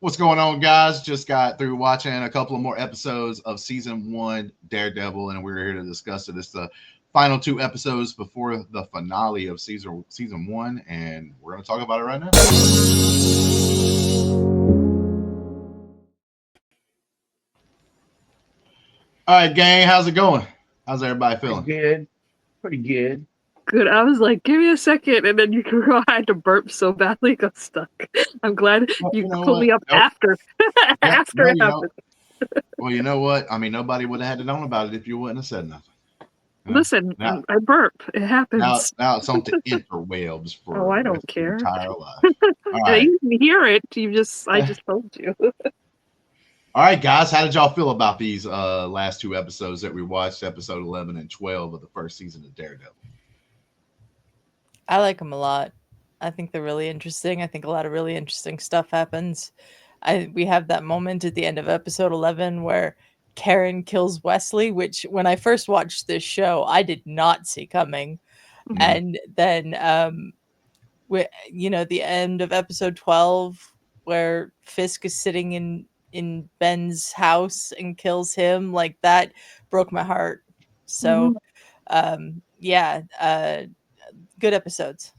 What's going on, guys? Just got through watching a couple of more episodes of season 1 Daredevil, and we're here to discuss it. It's the final 2 episodes before the finale of season 1, and we're going to talk about it right now. All right, gang, how's it going? How's everybody feeling? Pretty good. Good. I was like, give me a second, and then you I had to burp so badly, got stuck. I'm glad you pulled me up after after it happened. Well, you know what? I mean, nobody would have had to know about it if you wouldn't have said nothing. Listen, I burp. It happens. Now it's on to interwebs for I don't care. your entire life. All right. You can hear it. I just told you. All right, guys, how did y'all feel about these last 2 episodes that we watched, episode 11 and 12 of the first season of Daredevil? I like them a lot. I think they're really interesting. I think a lot of really interesting stuff happens. We have that moment at the end of episode 11 where Karen kills Wesley, which when I first watched this show, I did not see coming. Mm-hmm. And then, the end of episode 12 where Fisk is sitting in Ben's house and kills him, like that broke my heart. So, good episodes.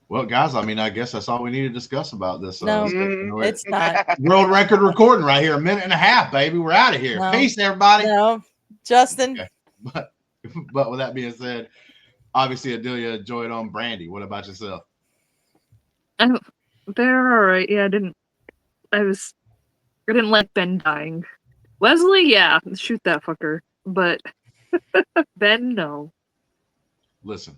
Well, guys, I mean, I guess that's all we need to discuss about this. No, it's not. World record recording right here. 1.5 minutes, baby. We're out of here. No. Peace, everybody. No, Justin. Okay. But with that being said, obviously, Adelia enjoyed on Brandi. What about yourself? They're all right. Yeah, I didn't like Ben dying. Wesley, yeah, shoot that fucker. But Ben, no. Listen,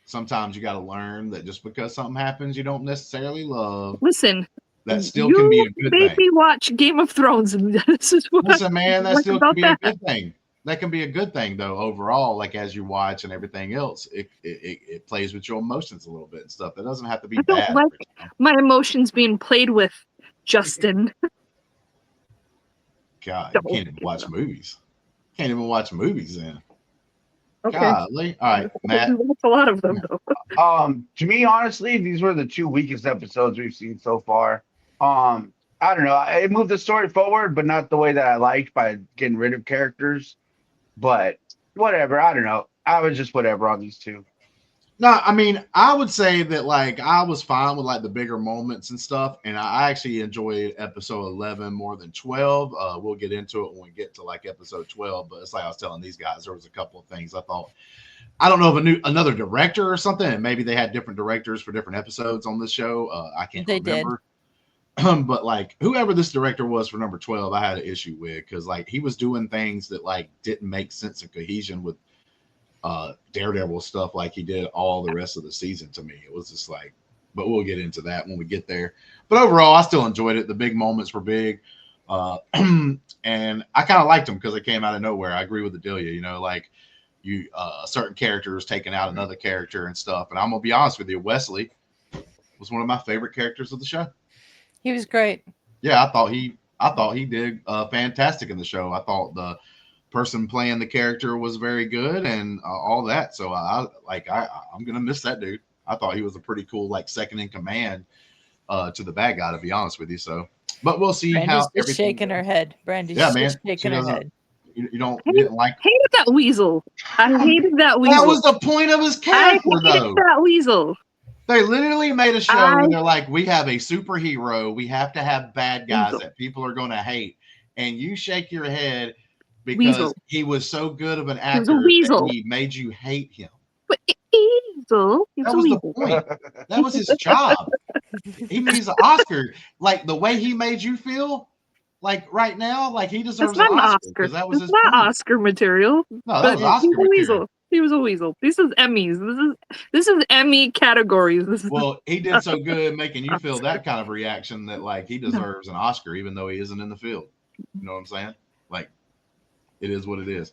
sometimes you got to learn that just because something happens you don't necessarily love. Listen, that still can be a good thing. Make me watch Game of Thrones, and this is what. Listen, man, that still can be a good thing. That can be a good thing, though. Overall, like as you watch and everything else, it plays with your emotions a little bit and stuff. That doesn't have to be bad. Like my emotions being played with, Justin. God, you can't even watch movies. Can't even watch movies then. Okay. Golly. All right, Matt. That's a lot of them, though. To me, honestly, these were the 2 weakest episodes we've seen so far. I don't know. It moved the story forward, but not the way that I liked by getting rid of characters. But whatever. I don't know. I was just whatever on these 2. No, I mean, I would say that like I was fine with like the bigger moments and stuff, and I actually enjoyed episode 11 more than 12. We'll get into it when we get to like episode 12, but it's like I was telling these guys, there was a couple of things I thought. I don't know if another director or something, and maybe they had different directors for different episodes on this show. I can't remember. But like whoever this director was for number 12, I had an issue with because like he was doing things that like didn't make sense and cohesion with Daredevil stuff like he did all the rest of the season. To me, it was just like, but we'll get into that when we get there. But overall, I still enjoyed it. The big moments were big, and I kind of liked them because they came out of nowhere. I agree with Adelia, like you certain characters taking out another character and stuff. And I'm gonna be honest with you, Wesley was one of my favorite characters of the show. He was great. Yeah, I thought he did fantastic in the show. I thought the person playing the character was very good and all that. So I'm gonna miss that dude. I thought he was a pretty cool like second in command to the bad guy, to be honest with you. So, but we'll see. Brandy's how just shaking her head. Brandy's just shaking her head. You didn't like. Hated that weasel. I hated that weasel. That was the point of his character, though. That weasel. They literally made a show where they're like, we have a superhero. We have to have bad guys that people are going to hate. And you shake your head because he was so good of an actor that he made you hate him. But weasel. That was the point. That was his job. He needs an Oscar. Like the way he made you feel, like right now, like he deserves an Oscar. That was not Oscar material. No, that was Oscar material. He was a weasel. This is Emmys. This is Emmy categories. Well, he did so good making you feel that kind of reaction that like he deserves an Oscar, even though he isn't in the field. You know what I'm saying? Like, it is what it is.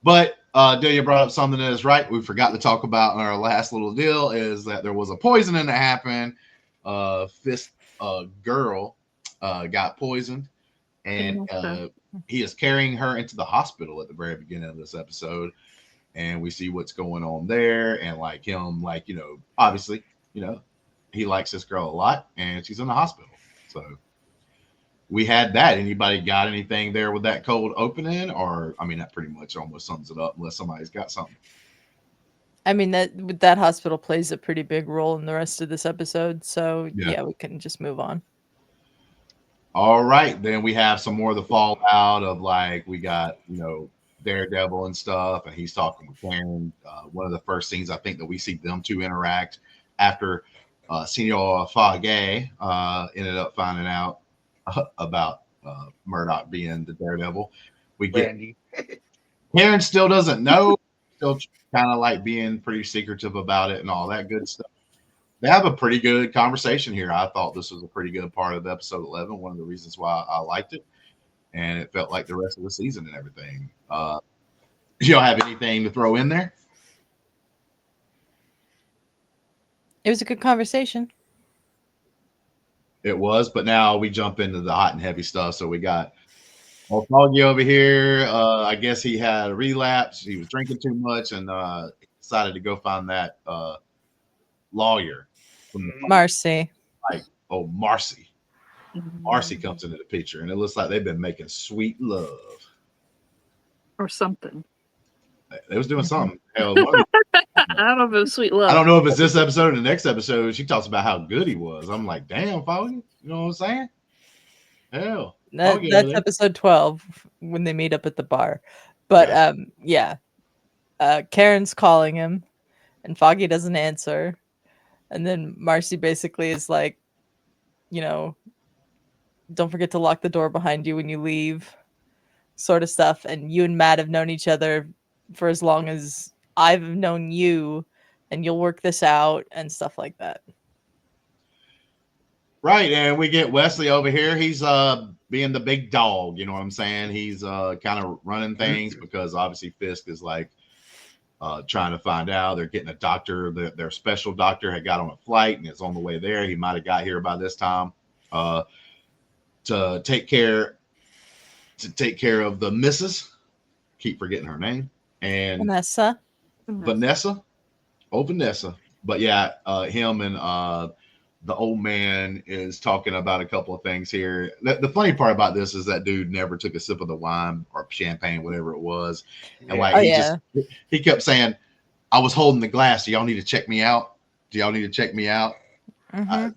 But Delia brought up something that is right. We forgot to talk about in our last little deal is that there was a poisoning that happened. Fisk girl got poisoned, and he is carrying her into the hospital at the very beginning of this episode. And we see what's going on there, and like him, like, obviously, he likes this girl a lot, and she's in the hospital. So we had that. Anybody got anything there with that cold opening? Or, I mean, that pretty much almost sums it up, unless somebody's got something. I mean, that hospital plays a pretty big role in the rest of this episode. So yeah, we can just move on. All right, then we have some more of the fallout of like we got Daredevil and stuff, and he's talking with Karen. One of the first scenes I think that we see them two interact after Senor Fage ended up finding out about Murdoch being the Daredevil. We get Karen still doesn't know, still kind of like being pretty secretive about it and all that good stuff. They have a pretty good conversation here. I thought this was a pretty good part of episode 11. One of the reasons why I liked it, and it felt like the rest of the season and everything. You don't have anything to throw in there? It was a good conversation. It was, but now we jump into the hot and heavy stuff. So we got Foggy over here. I guess he had a relapse. He was drinking too much and decided to go find that lawyer. Marcy. Marcy. Marcy comes into the picture, and it looks like they've been making sweet love. Or something. They was doing something. Hell, I don't know if it was sweet love. I don't know if it's this episode or the next episode. She talks about how good he was. I'm like, damn, Foggy. You know what I'm saying? Hell. That's episode 12 when they meet up at the bar. But Karen's calling him, and Foggy doesn't answer. And then Marcy basically is like, don't forget to lock the door behind you when you leave, sort of stuff. And you and Matt have known each other for as long as I've known you, and you'll work this out and stuff like that. Right, and we get Wesley over here. He's being the big dog, you know what I'm saying? He's kind of running things because obviously Fisk is like trying to find out. They're getting a doctor. Their special doctor had got on a flight and is on the way there. He might have got here by this time to take care of the missus. Keep forgetting her name. And Vanessa. Oh, Vanessa. But yeah, him and the old man is talking about a couple of things here. The funny part about this is that dude never took a sip of the wine or champagne, whatever it was. And he kept saying, I was holding the glass. Do y'all need to check me out? Do y'all need to check me out?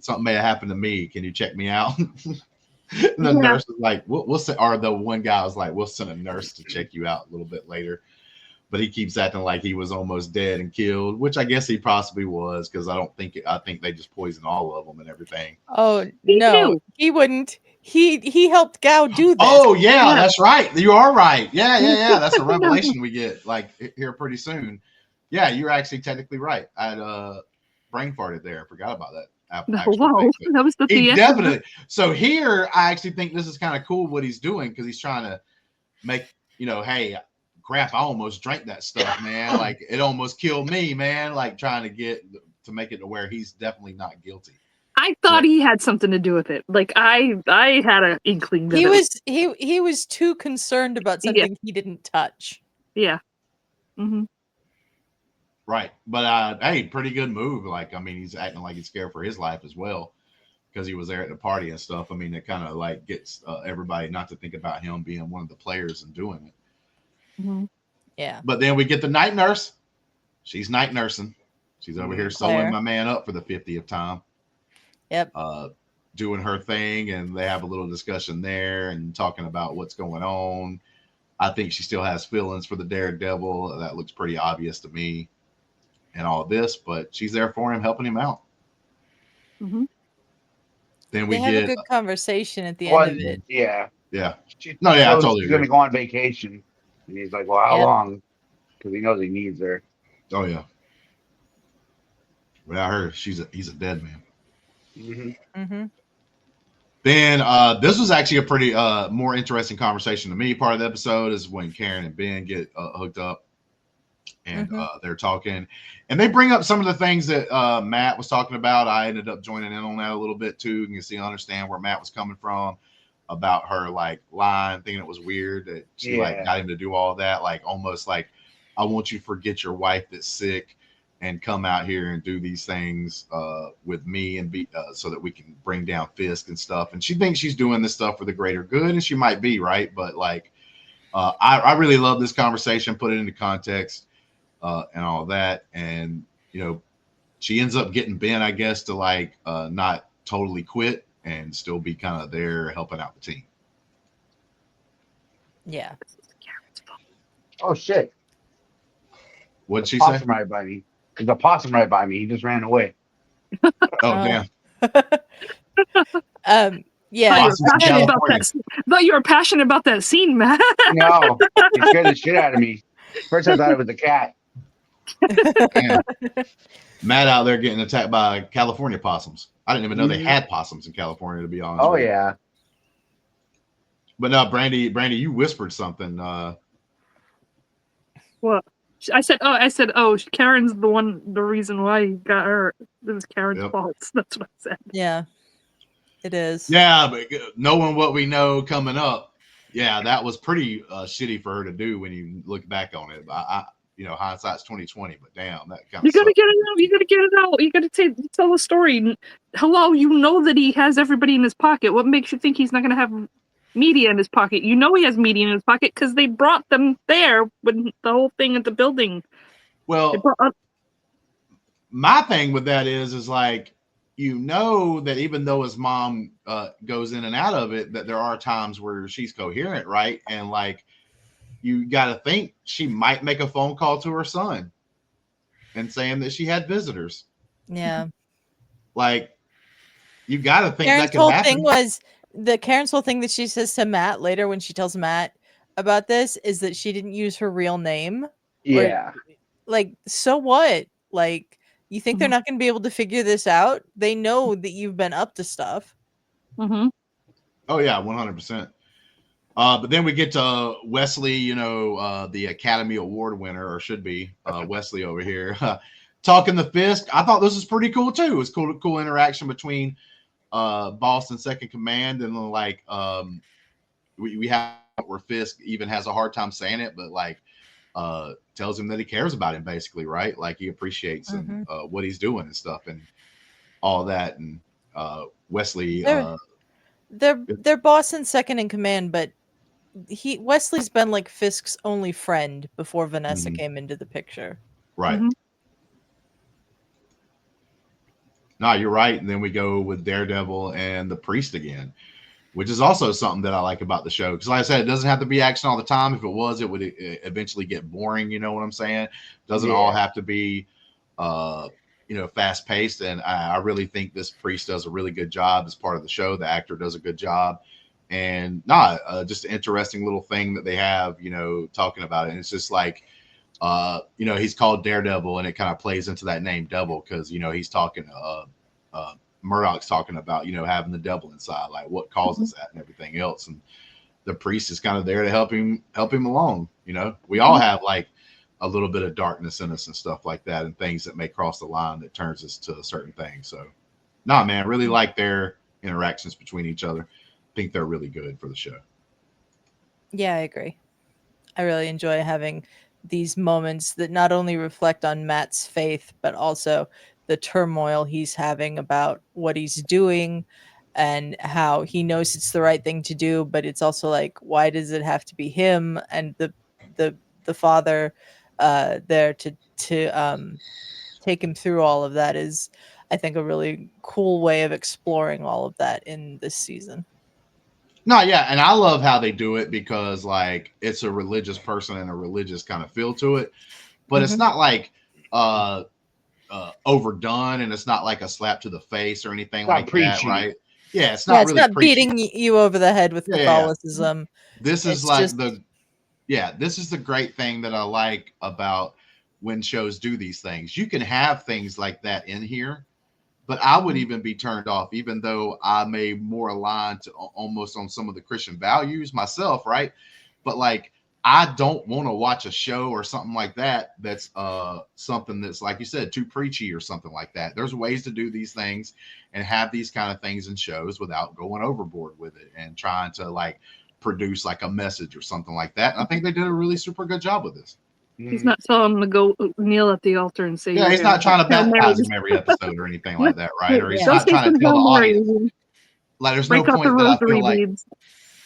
Something may have happened to me. Can you check me out? And the nurse was like, we'll send, or the one guy was like, we'll send a nurse to check you out a little bit later. But he keeps acting like he was almost dead and killed, which I guess he possibly was, because I think they just poisoned all of them and everything. Oh no, he wouldn't. He helped Gao do this. Oh yeah, that's right. You are right. Yeah. That's a revelation we get like here pretty soon. Yeah, you're actually technically right. I had brain farted there. I forgot about that. Wow, that was the theater. Definitely. So here, I actually think this is kind of cool what he's doing, because he's trying to make, hey, crap, I almost drank that stuff, man. Like, it almost killed me, man. Like, trying to make it to where he's definitely not guilty. I thought he had something to do with it. Like, I had an inkling that he was too concerned about something he didn't touch. Yeah. Mm-hmm. Right. But hey, pretty good move. Like, I mean, he's acting like he's scared for his life as well, because he was there at the party and stuff. I mean, it kind of like gets everybody not to think about him being one of the players and doing it. Mm-hmm. Yeah. But then we get the night nurse. She's night nursing. She's over here sewing my man up for the 50th time. Yep. Doing her thing, and they have a little discussion there and talking about what's going on. I think she still has feelings for the Daredevil. That looks pretty obvious to me. And all this, but she's there for him, helping him out. Mm-hmm. Then we have get a good conversation at the end of it. Yeah. I She's totally agree. Going to go on vacation, and he's like, "Well, how long?" Because he knows he needs her. Oh yeah. Without her, he's a dead man. Mm-hmm. Mm-hmm. Then this was actually a pretty more interesting conversation to me. Part of the episode is when Karen and Ben get hooked up. And they're talking, and they bring up some of the things that Matt was talking about. I ended up joining in on that a little bit too. You can see, understand where Matt was coming from about her like lying, thinking it was weird that she like got him to do all that, like almost like, I want you to forget your wife that's sick and come out here and do these things with me and be so that we can bring down Fisk and stuff. And she thinks she's doing this stuff for the greater good, and she might be right, but like I really love this conversation, put it into context and all that. And you know, she ends up getting Ben, I guess, to like not totally quit and still be kind of there helping out the team. Yeah. Oh shit! What'd she Possum say? right by me. There's a possum right by me. He just ran away. Oh damn! Yeah. Thought you were passionate about that scene, Matt. No, he scared the shit out of me. First, I thought it was a cat. Man. Matt out there getting attacked by California possums. I didn't even know they had possums in California, to be honest. Oh yeah. But no, Brandi, you whispered something. What? I said, Karen's the reason why he got hurt. It was Karen's fault. That's what I said. Yeah, it is. Yeah, but knowing what we know coming up, yeah, that was pretty shitty for her to do when you look back on it. I you know, hindsight's 20/20, but damn, that kind of. You gotta get it out. You gotta get it out. You gotta tell the story. Hello, you know that he has everybody in his pocket. What makes you think he's not gonna have media in his pocket? You know he has media in his pocket because they brought them there when the whole thing at the building. Well, my thing with that is like, you know that even though his mom goes in and out of it, that there are times where she's coherent, right? And like, you got to think she might make a phone call to her son and saying that she had visitors. Yeah. Like, you got to think Karen's that could whole happen. thing was Karen's whole thing that she says to Matt later when she tells Matt about this is that she didn't use her real name. Yeah. Like, so what? Like, you think they're not going to be able to figure this out? They know that you've been up to stuff. Mm-hmm. Oh yeah, 100%. But then we get to Wesley, you know, the Academy Award winner, or should be Wesley over here, talking to Fisk. I thought this was pretty cool too. It was cool interaction between Boss and Second Command, and like we have where Fisk even has a hard time saying it, but like tells him that he cares about him, basically, right? Like he appreciates and what he's doing and stuff and all that. And Wesley, they're Boss and Second in Command, but Wesley's been like Fisk's only friend before Vanessa came into the picture. Right. No, you're right. And then we go with Daredevil and the Priest again, which is also something that I like about the show. Because like I said, it doesn't have to be action all the time. If it was, it would eventually get boring. You know what I'm saying? Doesn't all have to be, you know, fast paced. And I really think this Priest does a really good job as part of the show. The actor does a good job. And just an interesting little thing that they have, you know, talking about it. And it's just like, you know, he's called Daredevil, and it kind of plays into that name Devil because, you know, he's talking, Murdoch's talking about, you know, having the devil inside, like what causes that and everything else. And the Priest is kind of there to help him along. You know, we all have like a little bit of darkness in us and stuff like that, and things that may cross the line that turns us to certain things. So, man, really like their interactions between each other. Think they're really good for the show. Yeah, I agree. I really enjoy having these moments that not only reflect on Matt's faith, but also the turmoil he's having about what he's doing and how he knows it's the right thing to do, but it's also like, why does it have to be him? And the father there to take him through all of that is, I think, a really cool way of exploring all of that in this season. No, yeah, and I love how they do it because like it's a religious person and a religious kind of feel to it, but it's not like overdone, and it's not like a slap to the face or anything like that, right? Yeah, it's not really beating you over the head with Catholicism. This is like this is the great thing that I like about when shows do these things. You can have things like that in here, but I would even be turned off, even though I may more align to almost on some of the Christian values myself, right? But like, I don't want to watch a show or something like that that's something that's, like you said, too preachy or something like that. There's ways to do these things and have these kind of things in shows without going overboard with it and trying to like produce like a message or something like that. And I think they did a really super good job with this. He's not telling him to go kneel at the altar and say. Yeah, he's not trying to Hail Mary. baptize him every episode or anything like that, right? Or he's Don't not say trying to some tell the Hail Marys audience. and Like, there's no break out the point that I feel rosary like, beads.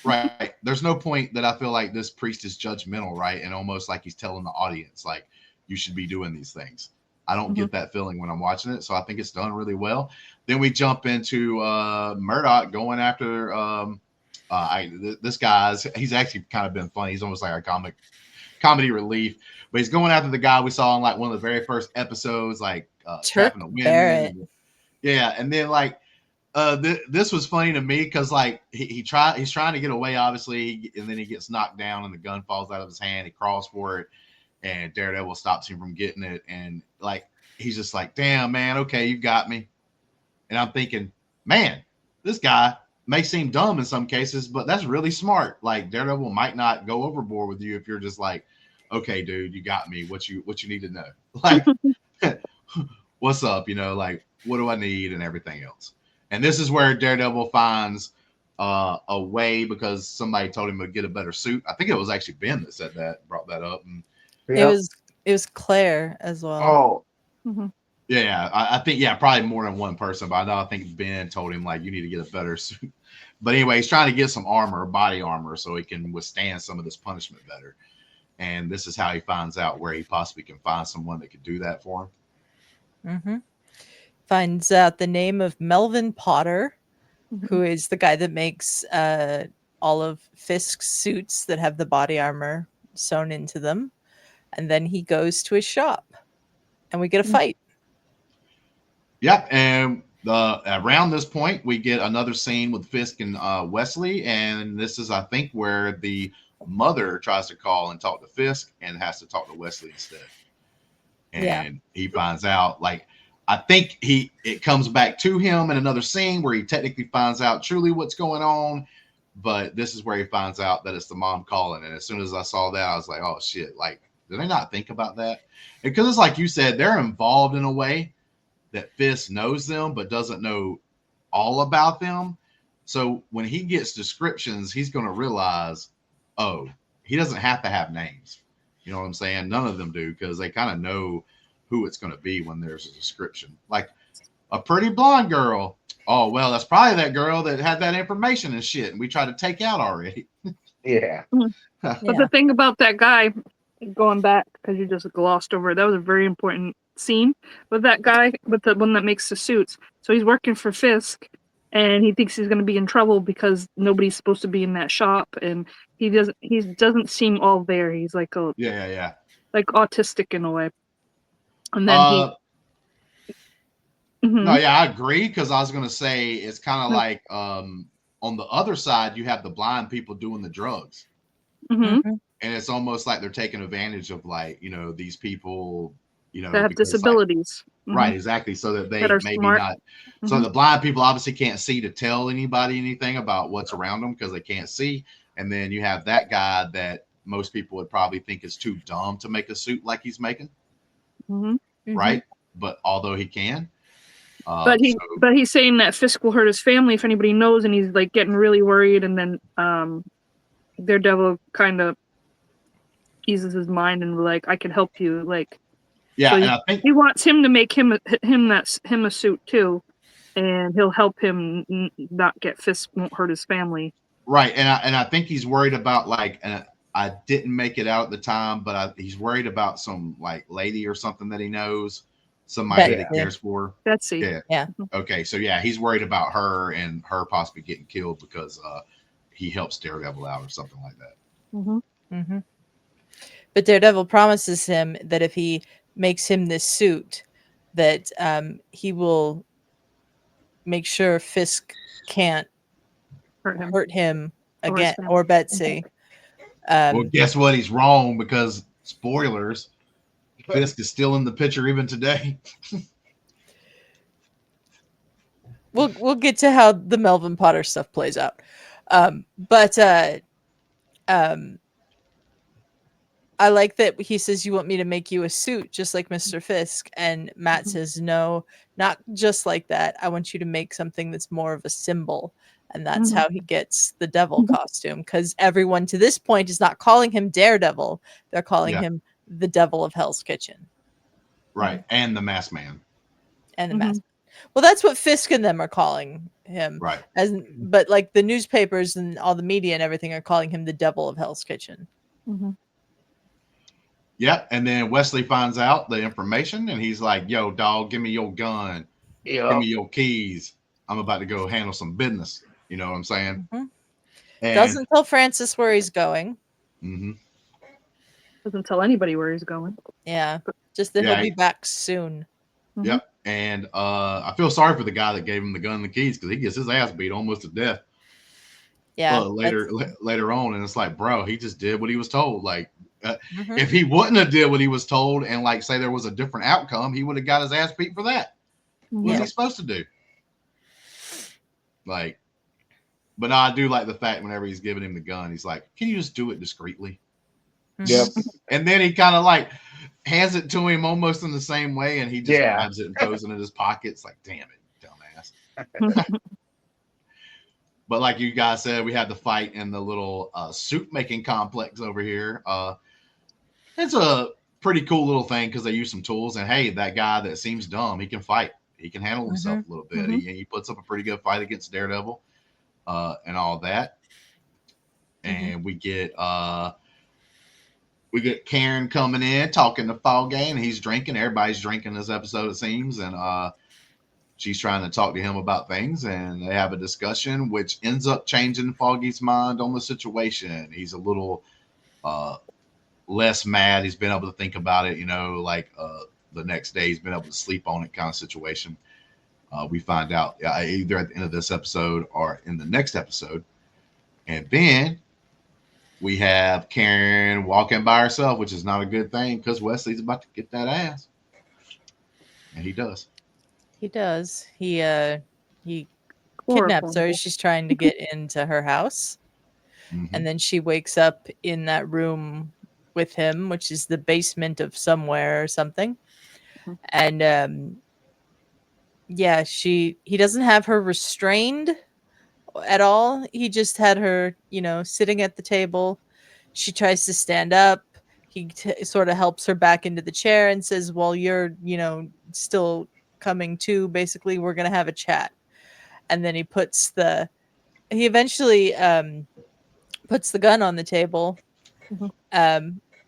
right? There's no point that I feel like this priest is judgmental, right? And almost like he's telling the audience, like, you should be doing these things. I don't get that feeling when I'm watching it, so I think it's done really well. Then we jump into Murdoch going after this guy's. He's actually kind of been funny. He's almost like a comedy relief, but he's going after the guy we saw in like one of the very first episodes, like tapping the women. Yeah, and then like this was funny to me because like he's trying to get away, obviously, and then he gets knocked down and the gun falls out of his hand. He crawls for it, and Daredevil stops him from getting it, and like he's just like, damn, man, okay, you got me. And I'm thinking, man, this guy may seem dumb in some cases, but that's really smart. Like, Daredevil might not go overboard with you if you're just like, okay, dude, you got me. What you need to know? Like, what's up? You know, like, what do I need and everything else. And this is where Daredevil finds a way because somebody told him to get a better suit. I think it was actually Ben that said that, brought that up. And it was Claire as well. Oh. Mm-hmm. Yeah, I think, yeah, probably more than one person, but I think Ben told him, like, you need to get a better suit. But anyway, he's trying to get some armor, body armor, so he can withstand some of this punishment better. And this is how he finds out where he possibly can find someone that could do that for him. Mm-hmm. Finds out the name of Melvin Potter, who is the guy that makes all of Fisk's suits that have the body armor sewn into them. And then he goes to his shop, and we get a fight. Yeah, and around this point, we get another scene with Fisk and Wesley, and this is, I think, where the mother tries to call and talk to Fisk and has to talk to Wesley instead. And he finds out, like, I think it comes back to him in another scene where he technically finds out truly what's going on, but this is where he finds out that it's the mom calling. And as soon as I saw that, I was like, oh, shit, like, did they not think about that? Because it's like you said, they're involved in a way that Fisk knows them but doesn't know all about them. So when he gets descriptions, he's going to realize, oh, he doesn't have to have names. You know what I'm saying? None of them do, because they kind of know who it's going to be when there's a description. Like a pretty blonde girl. Oh, well, that's probably that girl that had that information and shit, and we tried to take out already. Yeah. But the thing about that guy, going back, because you just glossed over it, that was a very important scene with that guy, with the one that makes the suits. So he's working for Fisk, and he thinks he's going to be in trouble because nobody's supposed to be in that shop, and he doesn't seem all there. He's like like autistic in a way. And then no, yeah, I agree, because I was going to say it's kind of like on the other side, you have the blind people doing the drugs. And it's almost like they're taking advantage of, like, you know, these people, you know, that have disabilities. Like, right, exactly. So that they that maybe smart. not. So the blind people obviously can't see to tell anybody anything about what's around them because they can't see. And then you have that guy that most people would probably think is too dumb to make a suit like he's making. Right. But although he can. But he's saying that Fisk will hurt his family if anybody knows, and he's like getting really worried. And then Daredevil kind of eases his mind and like, I can help you. Like, yeah, so and I think he wants him to make him a suit too, and he'll help him not get Fisk won't hurt his family. Right, and I think he's worried about, like, and I didn't make it out at the time, but he's worried about some, like, lady or something that he knows, somebody that he cares for. Betsy. Yeah. Okay, so yeah, he's worried about her and her possibly getting killed because he helps Daredevil out or something like that. But Daredevil promises him that if he makes him this suit, that he will make sure Fisk can't hurt him again, or Betsy. Well, guess what? He's wrong, because spoilers, Fisk is still in the picture even today. We'll get to how the Melvin Potter stuff plays out. I like that he says, you want me to make you a suit just like Mr. Fisk, and Matt says, no, not just like that. I want you to make something that's more of a symbol. And that's how he gets the devil costume, because everyone to this point is not calling him Daredevil. They're calling him the devil of Hell's Kitchen. Right. And the masked man. And the mask. Well, that's what Fisk and them are calling him. Right. But like the newspapers and all the media and everything are calling him the devil of Hell's Kitchen. Yep. And then Wesley finds out the information and he's like, yo, dog, give me your gun. Yep. Give me your keys. I'm about to go handle some business. You know what I'm saying? And Doesn't tell Francis where he's going. Doesn't tell anybody where he's going. Yeah. Just that he'll be back soon. Yep. And I feel sorry for the guy that gave him the gun and the keys because he gets his ass beat almost to death. Yeah. Later on, and it's like, bro, he just did what he was told. Like, if he wouldn't have did what he was told, and like say there was a different outcome, he would have got his ass beat for that. What's he supposed to do? Like, but no, I do like the fact whenever he's giving him the gun, he's like, "Can you just do it discreetly?" Yep. And then he kind of like hands it to him almost in the same way, and he just grabs it and throws it in his pockets. Like, damn it, dumbass. But like you guys said, we had the fight in the little soup making complex over here. It's a pretty cool little thing because they use some tools. And hey, that guy that seems dumb, he can fight. He can handle himself a little bit. He puts up a pretty good fight against Daredevil and all that. And we get Karen coming in, talking to Foggy, and he's drinking. Everybody's drinking this episode, it seems. And she's trying to talk to him about things, and they have a discussion, which ends up changing Foggy's mind on the situation. He's a little less mad. He's been able to think about it, like the next day he's been able to sleep on it kind of situation. We find out either at the end of this episode or in the next episode. And then we have Karen walking by herself, which is not a good thing because Wesley's about to get that ass. And he does. He does. He kidnaps her. She's trying to get into her house. And then she wakes up in that room with him, which is the basement of somewhere or something. And he doesn't have her restrained at all. He just had her, sitting at the table. She tries to stand up. He sort of helps her back into the chair and says, well, you're, still coming to, basically, we're going to have a chat. And then he eventually puts the gun on the table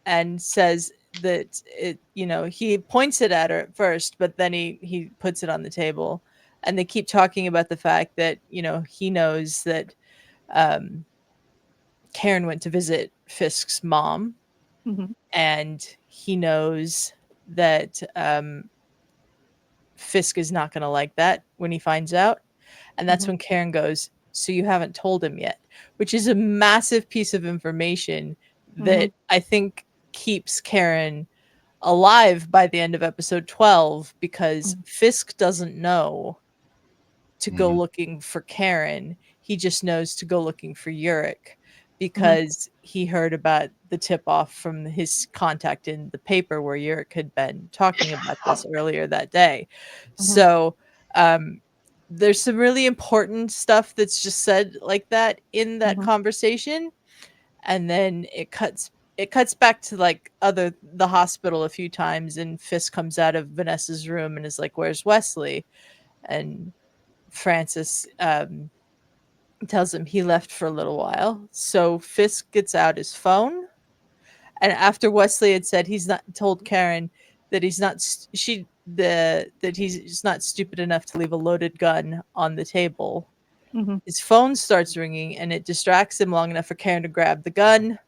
and says that he points it at her at first, but then he puts it on the table, and they keep talking about the fact that he knows that Karen went to visit Fisk's mom, and he knows that Fisk is not going to like that when he finds out. And that's when Karen goes, so you haven't told him yet, which is a massive piece of information that I think keeps Karen alive by the end of episode 12, because Fisk doesn't know to go looking for Karen. He just knows to go looking for Urich because he heard about the tip off from his contact in the paper where Urich had been talking about this earlier that day. So there's some really important stuff that's just said like that in that conversation. And then it cuts back to like the hospital a few times, and Fisk comes out of Vanessa's room and is like, where's Wesley? And Francis tells him he left for a little while. So Fisk gets out his phone, and after Wesley had said he's not told Karen that he's not that he's not stupid enough to leave a loaded gun on the table, his phone starts ringing, and it distracts him long enough for Karen to grab the gun.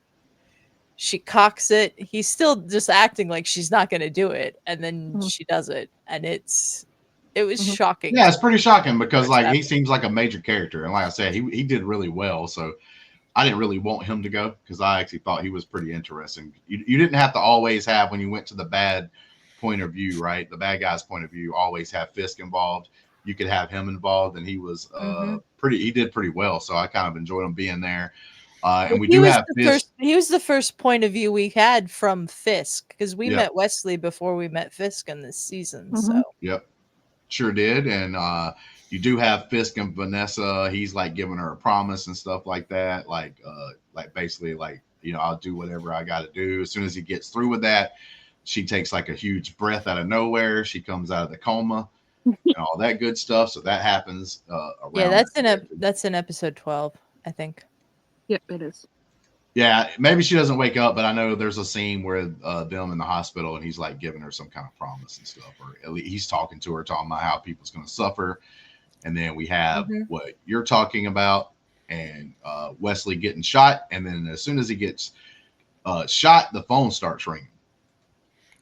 She cocks it. He's still just acting like she's not going to do it, and then she does it, and it was shocking. Yeah, it's pretty shocking because like he seems like a major character, and like I said, he did really well. So I didn't really want him to go because I actually thought he was pretty interesting. You didn't have to always have, when you went to the bad point of view, right? The bad guy's point of view, always have Fisk involved. You could have him involved, and he was he did pretty well. So I kind of enjoyed him being there. And we do have Fisk. He was the first point of view we had from Fisk, because we met Wesley before we met Fisk in this season. So yep, sure did. And you do have Fisk and Vanessa. He's like giving her a promise and stuff like that. Like basically like I'll do whatever I got to do. As soon as he gets through with that, she takes like a huge breath out of nowhere. She comes out of the coma and all that good stuff. So that happens around. Yeah, that's in episode 12, I think. Yep, it is. Yeah, maybe she doesn't wake up, but I know there's a scene where them in the hospital and he's like giving her some kind of promise and stuff, or at least he's talking to her, talking about how people's going to suffer. And then we have what you're talking about, and Wesley getting shot. And then as soon as he gets shot, the phone starts ringing.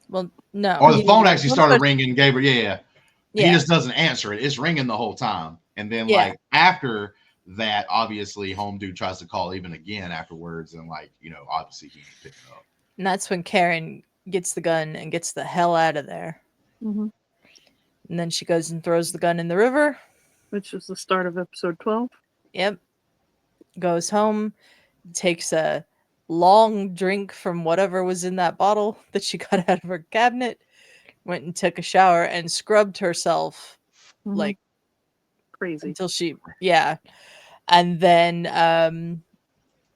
Well, no. Or the phone actually started ringing. Gabriel, yeah. He just doesn't answer it. It's ringing the whole time. And then like after that, obviously, home dude tries to call even again afterwards, and like, obviously he didn't pick it up. And that's when Karen gets the gun and gets the hell out of there. Mm-hmm. And then she goes and throws the gun in the river. Which was the start of episode 12. Yep. Goes home, takes a long drink from whatever was in that bottle that she got out of her cabinet, went and took a shower and scrubbed herself like crazy until she, and then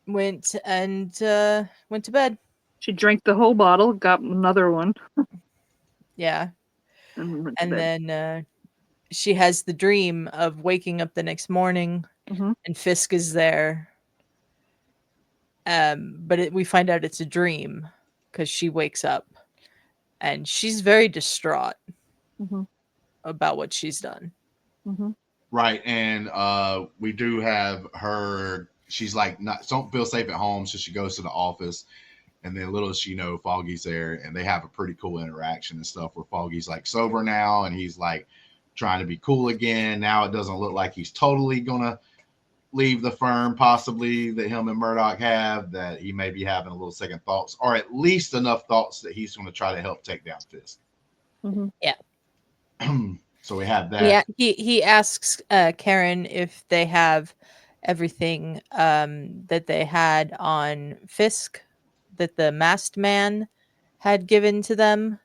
went to bed. She drank the whole bottle, got another one. Yeah. And then she has the dream of waking up the next morning and Fisk is there. But we find out it's a dream because she wakes up and she's very distraught about what she's done. Right. And we do have her. She's like, don't feel safe at home. So she goes to the office. And then little as she know, Foggy's there, and they have a pretty cool interaction and stuff where Foggy's like sober now and he's like trying to be cool again. Now it doesn't look like he's totally going to leave the firm, possibly, that him and Murdoch have, that he may be having a little second thoughts, or at least enough thoughts that he's going to try to help take down Fisk. Yeah. So we have that. Yeah, he asks Karen if they have everything that they had on Fisk that the masked man had given to them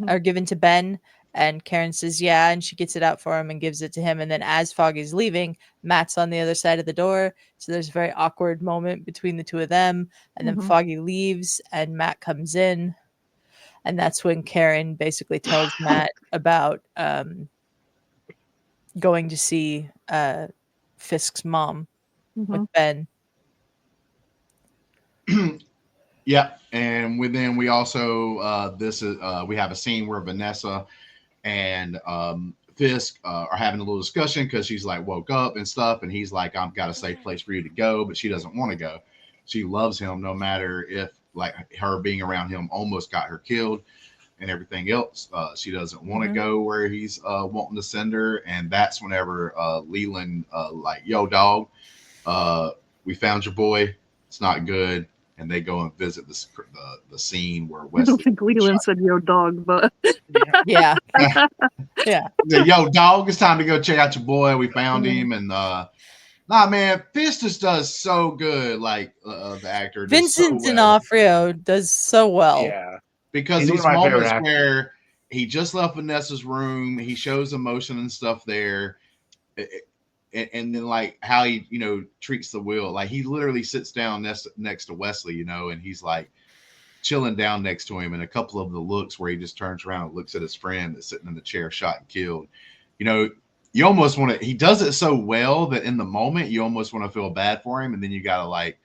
or given to Ben. And Karen says, yeah, and she gets it out for him and gives it to him. And then as Foggy's leaving, Matt's on the other side of the door. So there's a very awkward moment between the two of them. And then Foggy leaves and Matt comes in. And that's when Karen basically tells Matt about going to see Fisk's mom with Ben. Yeah, and then we also we have a scene where Vanessa and Fisk are having a little discussion because she's like woke up and stuff, and he's like, I've got a safe place for you to go, but she doesn't want to go. She loves him no matter if like her being around him almost got her killed and everything else. She doesn't want to go where he's wanting to send her, and that's whenever Leland like, yo dog, we found your boy, it's not good. And they go and visit the scene where Wesley. I don't think Leland said "yo dog," but yeah. Yo dog, it's time to go check out your boy. We found him, and man, Fisk just does so good. Like the actor, Vincent D'Onofrio does so well. Yeah, because these moments where he just left Vanessa's room, he shows emotion and stuff there. And then like how he, treats the will, like he literally sits down next to Wesley, and he's like chilling down next to him. And a couple of the looks where he just turns around and looks at his friend that's sitting in the chair, shot and killed. You almost want to, he does it so well that in the moment you almost want to feel bad for him. And then you got to like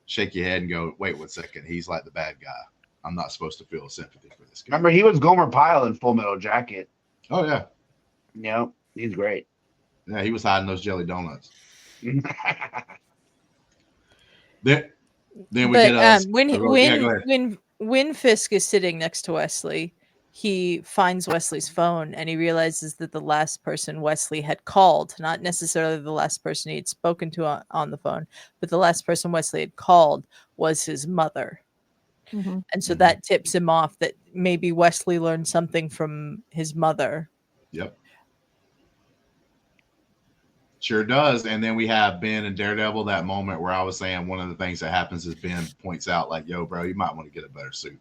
shake your head and go, wait 1 second. He's like the bad guy. I'm not supposed to feel sympathy for this guy. Remember, he was Gomer Pyle in Full Metal Jacket. Oh yeah. Yep. He's great. Yeah, he was hiding those jelly donuts. Then we get when Fisk is sitting next to Wesley, he finds Wesley's phone and he realizes that the last person Wesley had called, not necessarily the last person he had spoken to on the phone, but the last person Wesley had called was his mother. And so that tips him off that maybe Wesley learned something from his mother. Yep. Sure does. And then we have Ben and Daredevil, that moment where I was saying one of the things that happens is Ben points out like, yo, bro, you might want to get a better suit,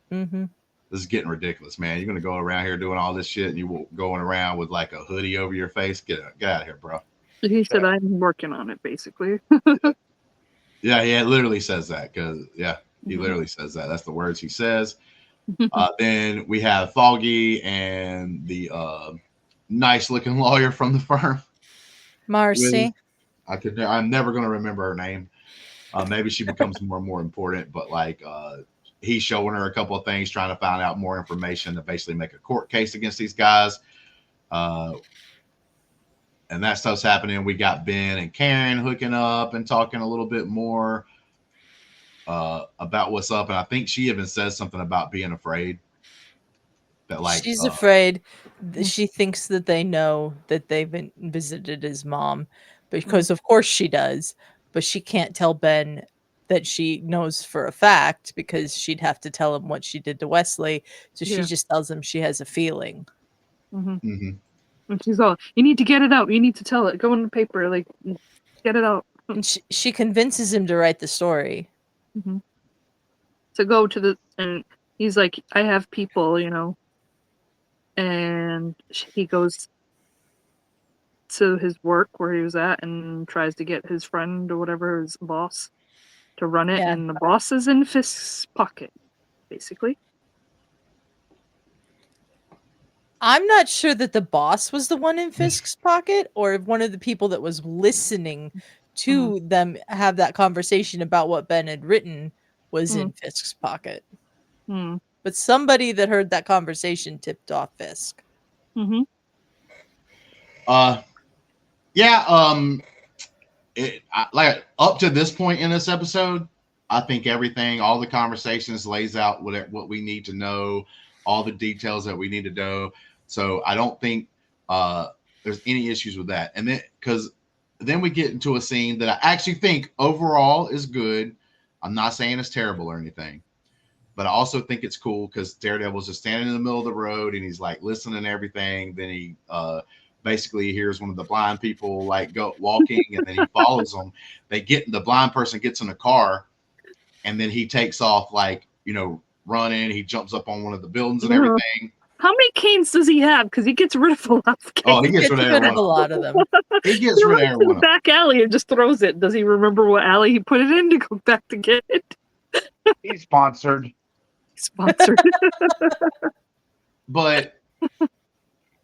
dude. This is getting ridiculous, man. You're going to go around here doing all this shit and you going around with like a hoodie over your face. Get out of here, bro. He said, I'm working on it, basically. Yeah, he was hiding those jelly donuts. He said, I'm working on it, basically. Yeah, he was hiding those jelly donuts. Yeah, he literally says that because he literally says that. That's the words he says. Then we have Foggy and the nice looking lawyer from the firm. Marcy. I'm never going to remember her name. Maybe she becomes more and more important, but like he's showing her a couple of things, trying to find out more information to basically make a court case against these guys. And that stuff's happening. We got Ben and Karen hooking up and talking a little bit more about what's up. And I think she even says something about being afraid. That like she's afraid. She thinks that they know that they've visited his mom, because of course she does. But she can't tell Ben that she knows for a fact, because she'd have to tell him what she did to Wesley. So she just tells him she has a feeling. And she's all, you need to get it out. You need to tell it. Go in the paper. Like, get it out. And she convinces him to write the story. To go to the, and he's like, I have people, you know. And he goes to his work where he was at and tries to get his friend or whatever, his boss, to run it. And the boss is in Fisk's pocket, basically. I'm not sure that the boss was the one in Fisk's pocket, or if one of the people that was listening to them have that conversation about what Ben had written was in Fisk's pocket. But somebody that heard that conversation tipped off Fisk. Like up to this point in this episode, I think everything, all the conversations lays out what we need to know, all the details that we need to know. So I don't think there's any issues with that. And then because then we get into a scene that I actually think overall is good. I'm not saying it's terrible or anything, but I also think it's cool because Daredevil's just standing in the middle of the road and he's like listening to everything. Then he basically hears one of the blind people like go walking, and then he follows them. The blind person gets in a car, and then he takes off like, you know, running. He jumps up on one of the buildings and everything. How many canes does he have? Because he gets rid of a lot of canes. Oh, he gets rid of a lot of them. He gets rid of everyone. The back alley and just throws it. Does he remember what alley he put it in to go back to get it? He's sponsored. But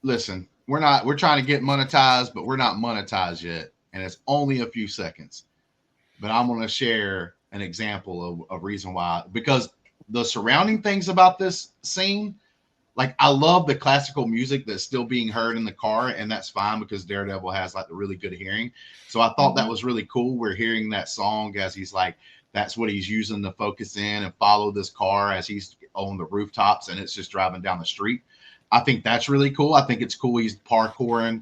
listen, we're trying to get monetized, but we're not monetized yet. And it's only a few seconds. But I'm going to share an example of reason why, because the surrounding things about this scene, like I love the classical music that's still being heard in the car, and that's fine because Daredevil has like the really good hearing. So I thought that was really cool. We're hearing that song as he's like, that's what he's using to focus in and follow this car as he's on the rooftops and it's just driving down the street. I think that's really cool. I think it's cool he's parkouring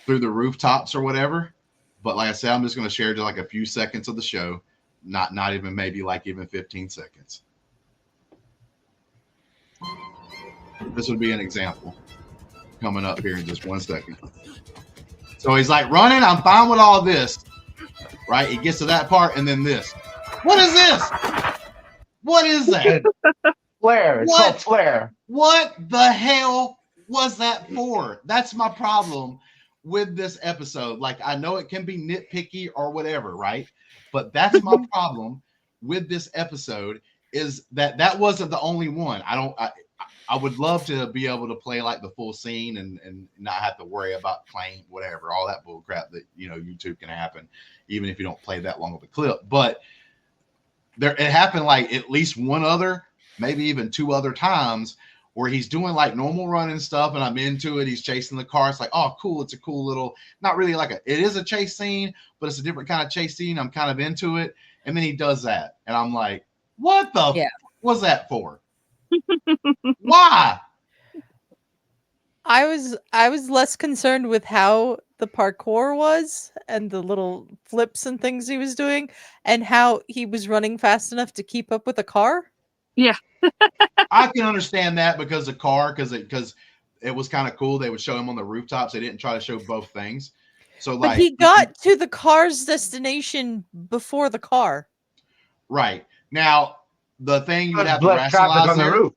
through the rooftops or whatever. But like I said, I'm just going to share just like a few seconds of the show, not even maybe like even 15 seconds. This would be an example coming up here in just 1 second. So he's like running. I'm fine with all this, right? He gets to that part and then this. What is this? What is that? Flare. It's called flare. What the hell was that for? That's my problem with this episode. Like, I know it can be nitpicky or whatever, right? But that's my problem with this episode is that wasn't the only one. I would love to be able to play like the full scene and not have to worry about claim, whatever, all that bull crap that, you know, YouTube can happen, even if you don't play that long of a clip. But it happened like at least one other, maybe even two other times where he's doing like normal running stuff and I'm into it. He's chasing the car. It's like, oh, cool. It's a cool little, not really like it is a chase scene, but it's a different kind of chase scene. I'm kind of into it. And then he does that. And I'm like, what the was that for? Why? I was less concerned with how the parkour was and the little flips and things he was doing and how he was running fast enough to keep up with a car. Yeah. I can understand that because the car, because it was kind of cool. They would show him on the rooftops. They didn't try to show both things. So like, but he got to the car's destination before the car. Right. Now, the thing you would have to rationalize on the roof.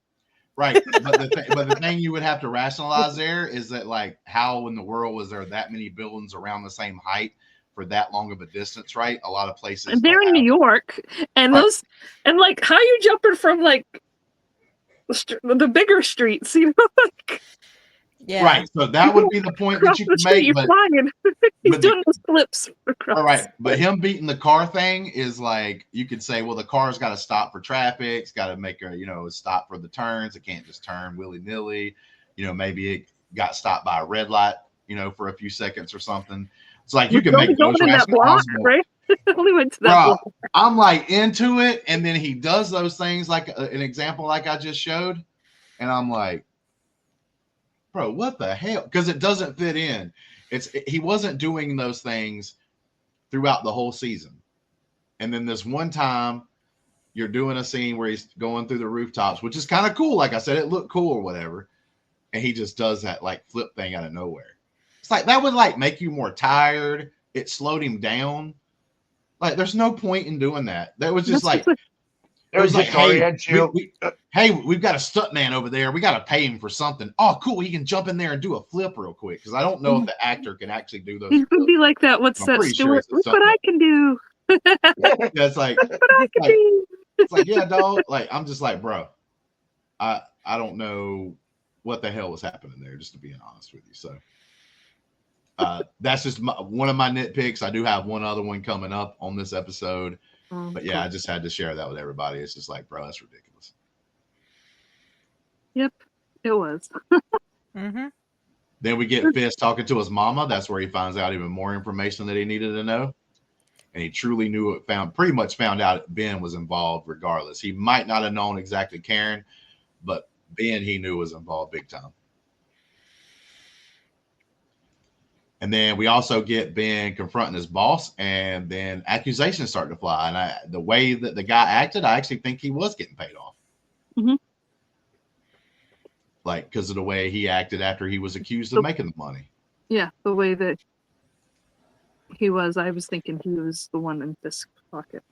Right. But the thing you would have to rationalize there is that, like, how in the world was there that many buildings around the same height for that long of a distance, right? A lot of places And they're in New York, and Right. those, and like, how you jumping from like the bigger streets, you know? Like, Yeah. Right. So that would be the point that across you the could street, make. you're But flying. He's but the doing those flips across. all right, but him beating the car thing is like, you could say, well, the car's got to stop for traffic. It's got to make a stop for the turns. It can't just turn willy nilly. Maybe it got stopped by a red light, for a few seconds or something. It's like you can make those in that rational block, possible. right? Only went to that Bro, block. I'm like into it, and then he does those things like an example like I just showed, and I'm like, bro, what the hell? Because it doesn't fit in. He wasn't doing those things throughout the whole season. And then this one time you're doing a scene where he's going through the rooftops, which is kind of cool. Like I said, it looked cool or whatever. And he just does that like flip thing out of nowhere. It's like that would like make you more tired. It slowed him down. Like there's no point in doing that. That was just like, It was like, hey, we've got a stunt man over there. We got to pay him for something. Oh, cool. He can jump in there and do a flip real quick. Because I don't know if the actor can actually do those. He's going to be like that. What's that, Stuart? Look what I can do. Yeah, it's like, it's like, yeah, dog. Like, I'm just like, bro, I don't know what the hell was happening there, just to be honest with you. So that's just one of my nitpicks. I do have one other one coming up on this episode. But yeah, I just had to share that with everybody. It's just like, bro, that's ridiculous. Yep, it was. Mm-hmm. Then we get Fisk talking to his mama. That's where he finds out even more information that he needed to know. And he truly knew pretty much found out Ben was involved regardless. He might not have known exactly Karen, but Ben he knew was involved big time. And then we also get Ben confronting his boss, and then accusations start to fly. And the way that the guy acted, I actually think he was getting paid off. Mm-hmm. Like, because of the way he acted after he was accused of making the money. Yeah, the way that he was, I was thinking he was the one in Fisk's pocket.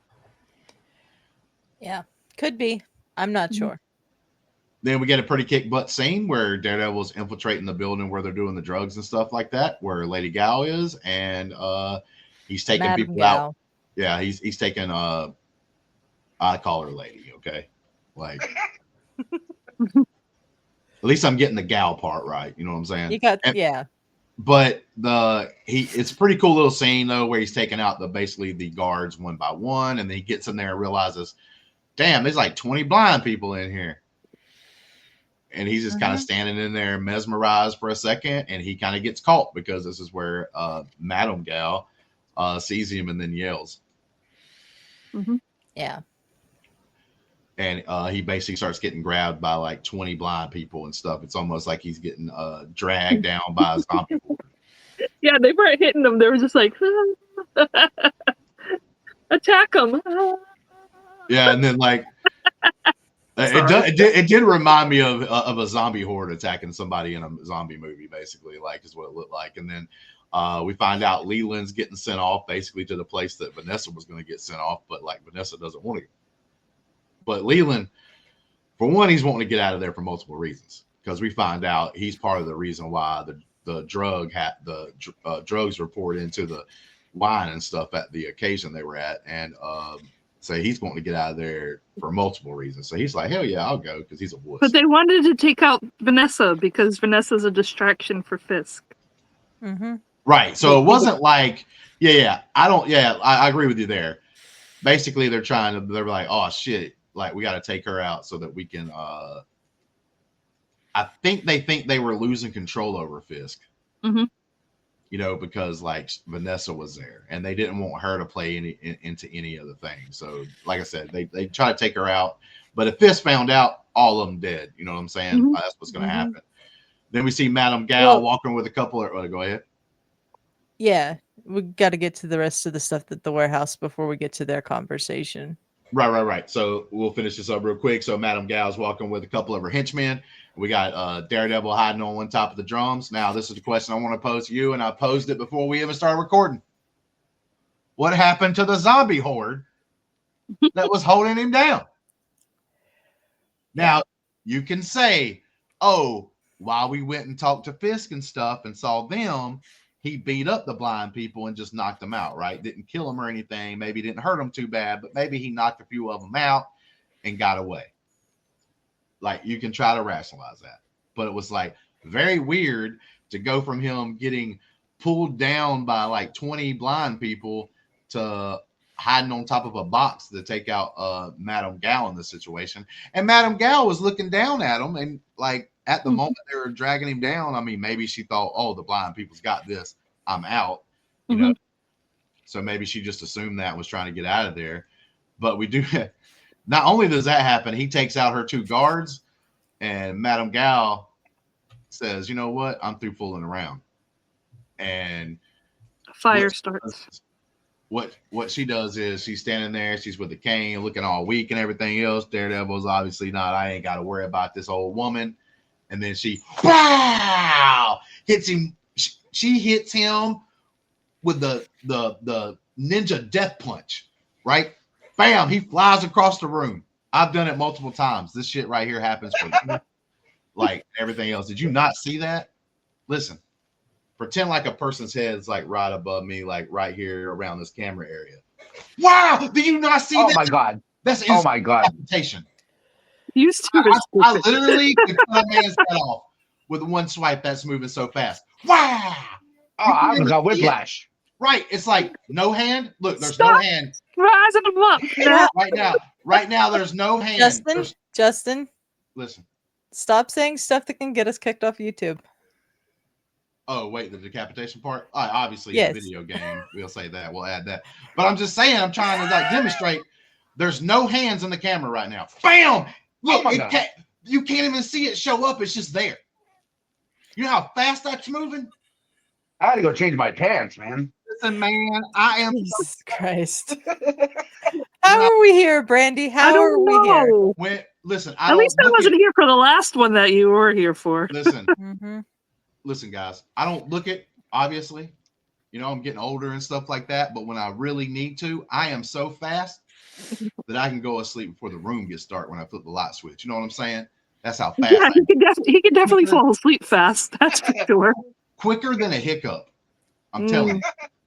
Yeah, could be. I'm not sure. Then we get a pretty kick butt scene where Daredevil's infiltrating the building where they're doing the drugs and stuff like that, where Lady Gal is, and he's taking Madam people Gal. out. Yeah, he's taking I call her Lady, okay? Like at least I'm getting the gal part right, you know what I'm saying? You got yeah. But it's a pretty cool little scene though, where he's taking out basically the guards one by one, and then he gets in there and realizes, damn, there's like 20 blind people in here. And he's just kind of standing in there mesmerized for a second, and he kind of gets caught because this is where Madam Gal sees him and then yells. Mm-hmm. Yeah. And he basically starts getting grabbed by like 20 blind people and stuff. It's almost like he's getting dragged down by a zombie. Yeah, they weren't hitting him. They were just like, attack him. Yeah, and then like, it did remind me of a zombie horde attacking somebody in a zombie movie, basically, like is what it looked like. And then we find out Leland's getting sent off basically to the place that Vanessa was going to get sent off, but like Vanessa doesn't want to. But Leland, for one, he's wanting to get out of there for multiple reasons, because we find out he's part of the reason why the drugs were poured into the wine and stuff at the occasion they were at, and so he's wanting to get out of there for multiple reasons. So he's like, hell yeah, I'll go, because he's a wuss. But they wanted to take out Vanessa because Vanessa's a distraction for Fisk. Mm-hmm. Right. So it wasn't like, I agree with you there. Basically, they're like, oh shit, like we got to take her out so that we can. I think they were losing control over Fisk. Mm-hmm. Because like Vanessa was there, and they didn't want her to play into any of the things. So, like I said, they try to take her out, but if Fisk found out, all of them dead. You know what I'm saying? Mm-hmm. That's what's going to happen. Then we see Madam Gal walking with a couple of. Go ahead. Yeah, we got to get to the rest of the stuff at the warehouse before we get to their conversation. Right. So we'll finish this up real quick. So Madam Gal's walking with a couple of her henchmen. We got Daredevil hiding on one top of the drums. Now, this is the question I want to pose to you, and I posed it before we even started recording. What happened to the zombie horde that was holding him down? Now, you can say, oh, while we went and talked to Fisk and stuff and saw them, he beat up the blind people and just knocked them out, right? Didn't kill them or anything. Maybe didn't hurt them too bad, but maybe he knocked a few of them out and got away. Like, you can try to rationalize that. But it was like very weird to go from him getting pulled down by like 20 blind people to hiding on top of a box to take out Madame Gal in this situation. And Madame Gal was looking down at him, and like at the moment they were dragging him down, I mean, maybe she thought, oh, the blind people's got this, I'm out, you know. So maybe she just assumed that, was trying to get out of there. But we do, not only does that happen, he takes out her 2 guards, and Madame Gal says, you know what, I'm through fooling around. And fire starts. What she does is she's standing there, she's with the cane, looking all weak and everything else. Daredevil's obviously not, I ain't got to worry about this old woman. And then she hits him. She hits him with the ninja death punch, right? Bam, he flies across the room. I've done it multiple times. This shit right here happens for me. Like everything else. Did you not see that? Listen, pretend like a person's head is like right above me, like right here around this camera area. Wow, did you not see that? Oh my god. That's my god. Decapitation. You I literally could cut a man's head off with one swipe. That's moving so fast. Wow. Oh, I got whiplash. Right. It's like no hand. Look, there's no hand. Rising them up. Right now, there's no hand. Justin. Listen. Stop saying stuff that can get us kicked off YouTube. Oh, wait, the decapitation part? Obviously, yes. A video game. We'll say that. We'll add that. But I'm just saying, I'm trying to like demonstrate there's no hands in the camera right now. Bam! Look, you can't even see it show up. It's just there. You know how fast that's moving? I had to go change my pants, man. Listen, man, I am. Jesus Christ. How are we here, Brandi? How are we here? Listen, at least I wasn't here for the last one that you were here for. Listen, listen, guys. I don't look it, obviously. You know, I'm getting older and stuff like that. But when I really need to, I am so fast that I can go asleep before the room gets dark when I flip the light switch. You know what I'm saying? That's how fast. Yeah, he can definitely fall asleep fast. That's for sure. Quicker than a hiccup. I'm telling you.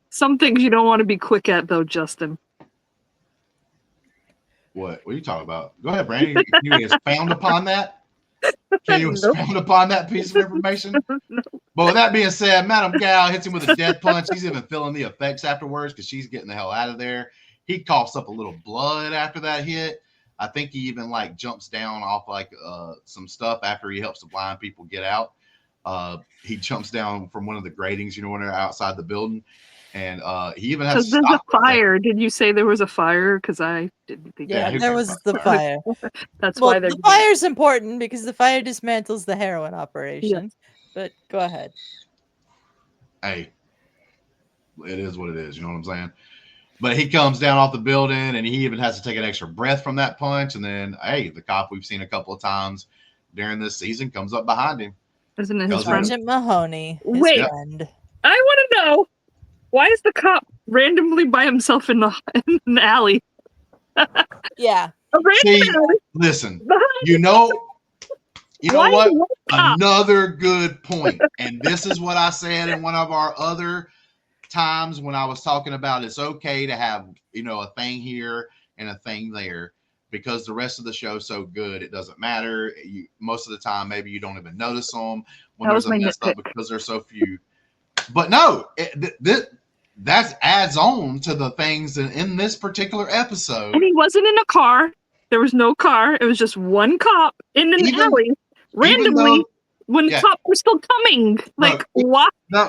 Some things you don't want to be quick at, though, Justin. What are you talking about? Go ahead, Brandi. Can you expound upon that? Can you expound upon that piece of information? No. But with that being said, Madame Gal hits him with a death punch. He's even feeling the effects afterwards because she's getting the hell out of there. He coughs up a little blood after that hit. I think he even like jumps down off like some stuff after he helps the blind people get out. He jumps down from one of the gratings, you know, when they're outside the building. And he even has to there's stop a fire. Did you say there was a fire? Because I didn't think. Yeah, there was the fire. That's why the fire's important because the fire dismantles the heroin operation. Yeah. But go ahead. Hey, it is what it is. You know what I'm saying? But he comes down off the building, and he even has to take an extra breath from that punch. And then, hey, the cop we've seen a couple of times during this season comes up behind him. Isn't it his friend? Sergeant Mahoney. Wait, friend. I want to know, why is the cop randomly by himself in the alley? Yeah. Listen, you know what? Another good point. And this is what I said in one of our other times when I was talking about it's okay to have, you know, a thing here and a thing there because the rest of the show's so good, it doesn't matter. Most of the time, maybe you don't even notice them when there's a mess up because there's so few. But no, that adds on to the things in this particular episode. And he wasn't in a car. There was no car. It was just one cop in an alley randomly when the cops were still coming. Like, what? No.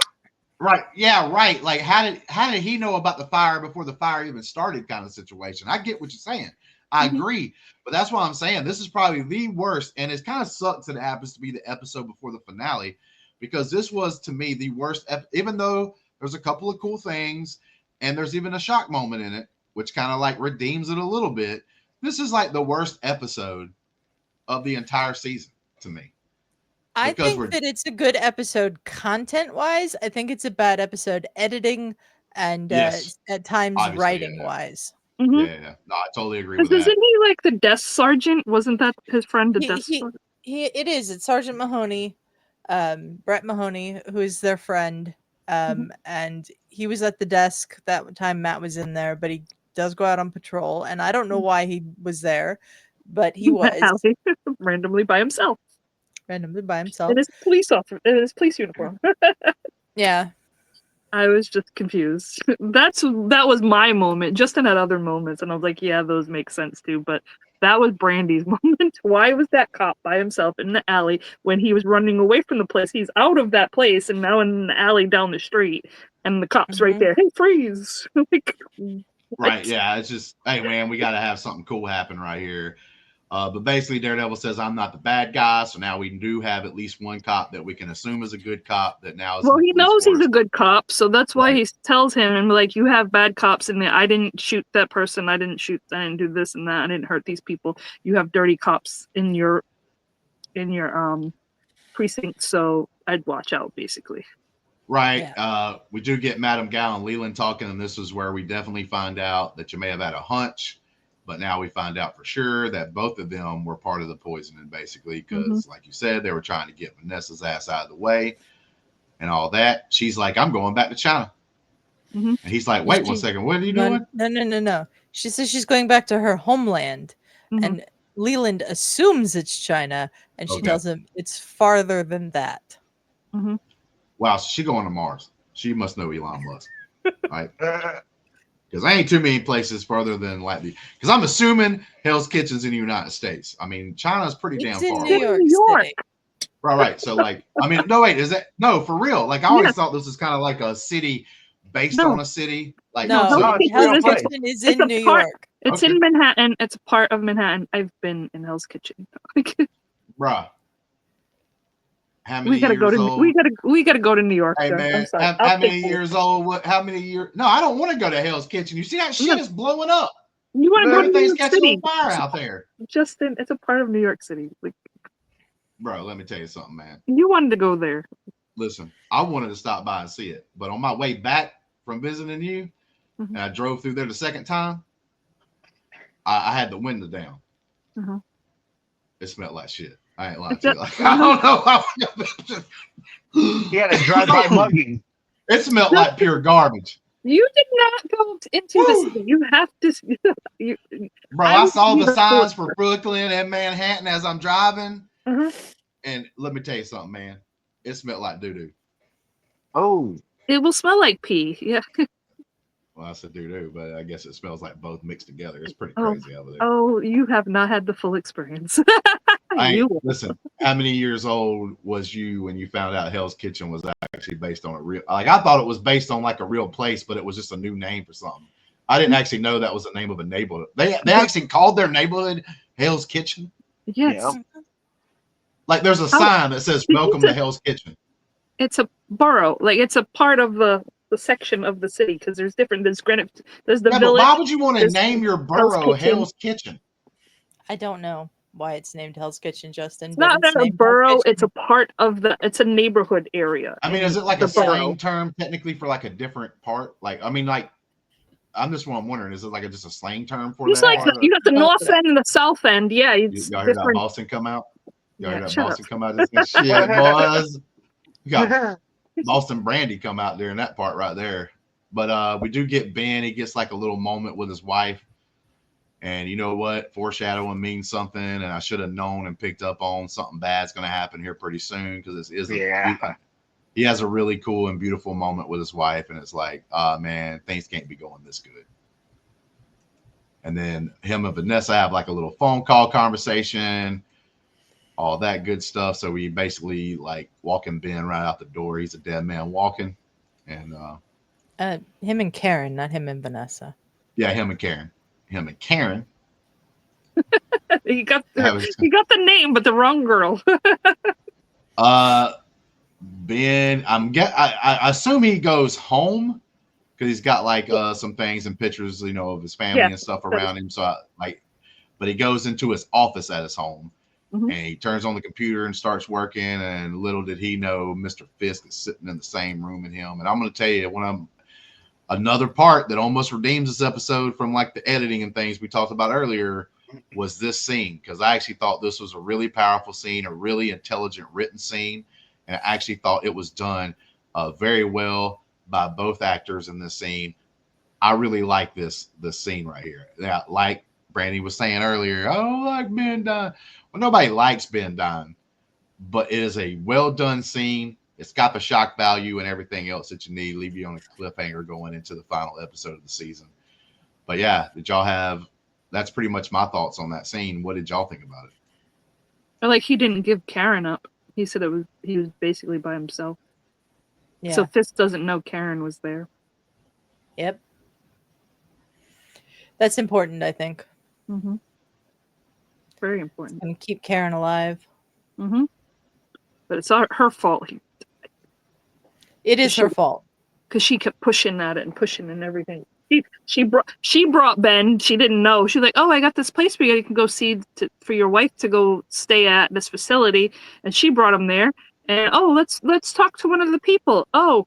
Right. Yeah, right. Like how did he know about the fire before the fire even started kind of situation? I get what you're saying. I agree. But that's why I'm saying this is probably the worst. And it kind of sucks that it happens to be the episode before the finale because this was to me the worst, even though there's a couple of cool things and there's even a shock moment in it, which kind of like redeems it a little bit. This is like the worst episode of the entire season to me. I think that it's a good episode content-wise. I think it's a bad episode editing and at times writing-wise. Yeah, no, I totally agree with that. Isn't he like the desk sergeant? Wasn't that his friend, the desk sergeant? It is. It's Sergeant Mahoney, Brett Mahoney, who is their friend. and he was at the desk that time Matt was in there, but he does go out on patrol, and I don't know why he was there, but he was randomly by himself in his police uniform. Yeah. I was just confused. That was my moment. Justin had other moments, and I was like, yeah, those make sense too. But that was Brandi's moment. Why was that cop by himself in the alley when he was running away from the place? He's out of that place and now in the alley down the street, and the cop's right there. Hey, freeze! Like, right? Yeah, it's just, hey man, we got to have something cool happen right here. But basically, Daredevil says, I'm not the bad guy. So now we do have at least one cop that we can assume is a good cop that now is. Well, he knows he's a good cop. So that's why he tells him, and like, you have bad cops in there. I didn't shoot that person. I didn't do this and that. I didn't hurt these people. You have dirty cops in your precinct. So I'd watch out, basically. Right. Yeah. We do get Madame Gal and Leland talking, and this is where we definitely find out that you may have had a hunch. But now we find out for sure that both of them were part of the poisoning, basically, because, like you said, they were trying to get Vanessa's ass out of the way and all that. She's like, I'm going back to China. And he's like, wait 1 second. What are you doing? No. She says she's going back to her homeland. And Leland assumes it's China. And she tells him it's farther than that. Wow. So she's going to Mars. She must know Elon Musk. Right? Because there ain't too many places further than like because I'm assuming Hell's Kitchen's in the United States. I mean, China's pretty damn far away. New York City. Right. So like, I mean, no, wait, is that no for real? Like I always thought this was kind of like a city based on a city. Like Hell's Kitchen is in New York. It's in Manhattan. It's a part of Manhattan. I've been in Hell's Kitchen. Bruh. We gotta go to New York. Hey man, how many years old? How many years? No, I don't want to go to Hell's Kitchen. You see that shit is blowing up. You want to go to New York City? On fire out there. Justin, it's a part of New York City. Like, bro, let me tell you something, man. You wanted to go there. Listen, I wanted to stop by and see it, but on my way back from visiting you, and I drove through there the second time, I had the window down. It smelled like shit. I ain't lying to you. Like, I don't know how. He had a drive-by mugging. It smelled like pure garbage. You did not go into the city. You have to. Bro, I saw the signs for Brooklyn and Manhattan as I'm driving. And let me tell you something, man. It smelled like doo-doo. Oh. It will smell like pee. Yeah. Well, I said doo-doo, but I guess it smells like both mixed together. It's pretty crazy over there. Oh, you have not had the full experience. Listen, how many years old was you when you found out Hell's Kitchen was actually based on a real? Like I thought it was based on like a real place, but it was just a new name for something. I didn't actually know that was the name of a neighborhood. They actually called their neighborhood Hell's Kitchen. Yes. Yeah. Like there's a sign that says "Welcome to Hell's Kitchen." It's a borough, like it's a part of the section of the city because there's different. There's Greenwich. There's the village. But why would you want to name your borough Hell's Kitchen? I don't know why it's named Hell's Kitchen, Justin. It's not a borough. It's a part of it's a neighborhood area. I mean, is it like a slang term technically for like a different part? Like, I mean, like, I'm just wondering, is it like just a slang term for that? Like you got the north end and the south end. Yeah. Y'all heard that Boston come out? Y'all heard that Boston come out? This shit, boys. You got Boston Brandi come out there in that part right there. But we do get Ben. He gets like a little moment with his wife. And you know what? Foreshadowing means something, and I should have known and picked up on something bad's going to happen here pretty soon because he has a really cool and beautiful moment with his wife, and it's like, man, things can't be going this good. And then him and Vanessa have like a little phone call conversation, all that good stuff. So we basically like walking Ben right out the door. He's a dead man walking, and him and Karen, not him and Vanessa. Yeah, him and Karen. Him and Karen. He got the name, but the wrong girl. Ben, I assume he goes home because he's got like some things and pictures, you know, of his family and stuff around him. So but he goes into his office at his home and he turns on the computer and starts working. And little did he know, Mr. Fisk is sitting in the same room with him. And I'm going to tell you, another part that almost redeems this episode from like the editing and things we talked about earlier was this scene, because I actually thought this was a really powerful scene, a really intelligent written scene, and I actually thought it was done very well by both actors in this scene. I really like this scene right here. Now, like Brandi was saying earlier, I don't like Ben dying. Well, nobody likes Ben dying, but it is a well done scene. It's got the shock value and everything else that you need, leave you on a cliffhanger going into the final episode of the season. But yeah, did y'all have? That's pretty much my thoughts on that scene. What did y'all think about it? Like, he didn't give Karen up. He said he was basically by himself. Yeah. So Fist doesn't know Karen was there. Yep. That's important, I think. Mm-hmm. Very important. And keep Karen alive. Mm-hmm. But it's her fault. It is her fault. Because she kept pushing at it and pushing and everything. She brought Ben. She didn't know. She's like, "Oh, I got this place where you can go see for your wife to go stay at this facility," and she brought him there. And let's talk to one of the people. Oh,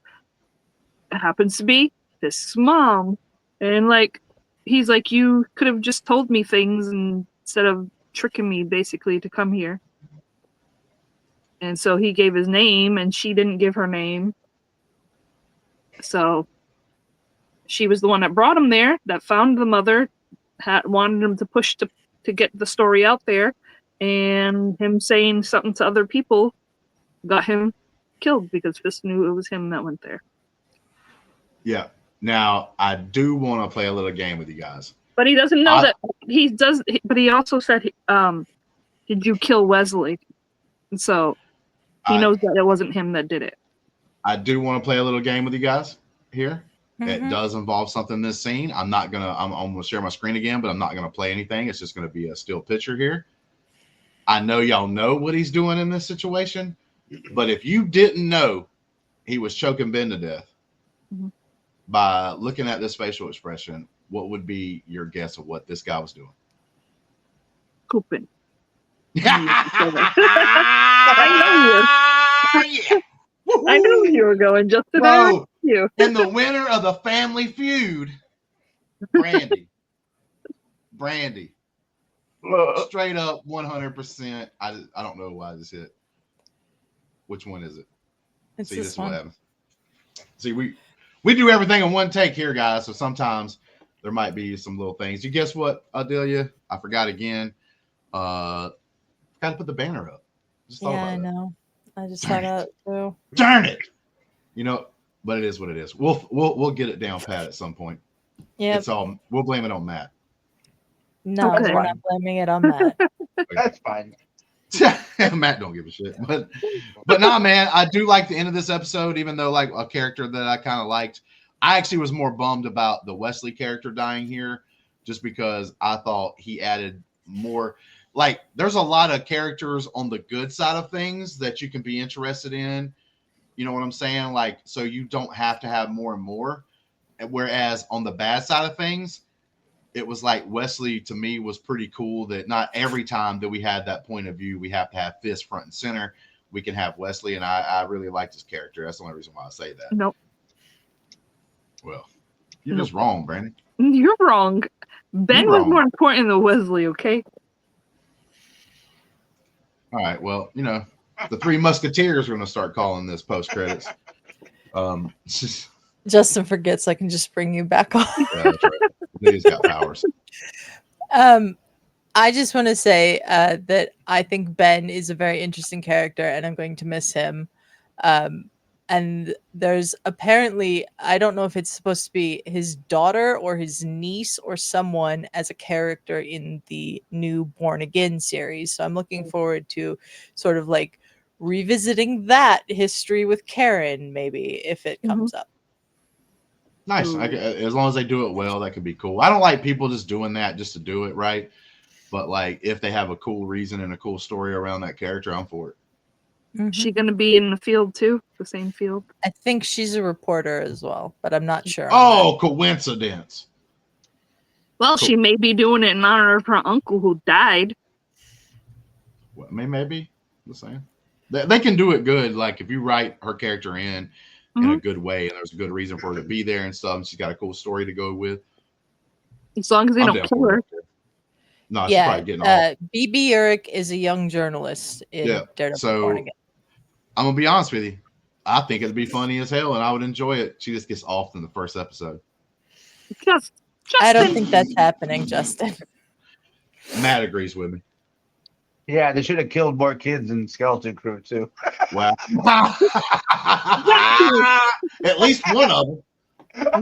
it happens to be Fisk's mom. And like, he's like, "You could have just told me things instead of tricking me, basically, to come here." And so he gave his name, and she didn't give her name. So she was the one that brought him there, that found the mother, wanted him to push to get the story out there, and him saying something to other people got him killed because Fisk knew it was him that went there. Yeah. Now, I do want to play a little game with you guys. But he doesn't know that he does. But he also said, "Did you kill Wesley?" And so he knows that it wasn't him that did it. I do want to play a little game with you guys here. Mm-hmm. It does involve something in this scene. I'm gonna share my screen again, but I'm not gonna play anything. It's just gonna be a still picture here. I know y'all know what he's doing in this situation, but if you didn't know he was choking Ben to death, by looking at this facial expression, what would be your guess of what this guy was doing? Cooping. I know you were going, Justin. Bro, and the winner of the Family Feud, Brandi. Straight up 100%. I don't know why this hit. Which one is it? It's See, this this is one. what happens. See, we do everything in one take here, guys. So sometimes there might be some little things. You guess what, Adelia? I forgot again. Got to put the banner up. Yeah, I know. I just thought out too. Darn it! You know, but it is what it is. We'll get it down pat at some point. Yeah. It's all. We'll blame it on Matt. No, Okay. we're not blaming it on Matt. That's fine. Matt don't give a shit. But nah, man, I do like the end of this episode, even though like a character that I kind of liked. I actually was more bummed about the Wesley character dying here, just because I thought he added more. Like, there's a lot of characters on the good side of things that you can be interested in. You know what I'm saying? Like, so you don't have to have more and more. Whereas on the bad side of things, it was like Wesley to me was pretty cool that not every time that we had that point of view, we have to have Fist front and center. We can have Wesley, and I really liked his character. That's the only reason why I say that. Nope. Well, you're just wrong, Brandi. You're wrong. Ben was more important than Wesley, okay? All right. Well, you know, the Three Musketeers are going to start calling this post credits. Justin forgets I can just bring you back on. Yeah, that's right. He's got powers. I just want to say that I think Ben is a very interesting character, and I'm going to miss him. And there's apparently, I don't know if it's supposed to be his daughter or his niece or someone as a character in the new Born Again series. So I'm looking forward to sort of like revisiting that history with Karen, maybe, if it comes up. Nice. As long as they do it well, that could be cool. I don't like people just doing that just to do it, right? But like, if they have a cool reason and a cool story around that character, I'm for it. Mm-hmm. She gonna be in the field too? The same field? I think she's a reporter as well, but I'm not sure. Oh, coincidence. Well, cool. She may be doing it in honor of her uncle who died. Well, maybe. I'm just saying. They can do it good. Like if you write her character in a good way, and there's a good reason for her to be there and stuff, and she's got a cool story to go with. As long as they don't kill her. No, she's probably getting off. BB Urich is a young journalist in Daredevil. So I'm gonna be honest with you. I think it'd be funny as hell, and I would enjoy it. She just gets off in the first episode. Justin. I don't think that's happening, Justin. Matt agrees with me. Yeah, they should have killed more kids in Skeleton Crew too. Wow. At least one of them.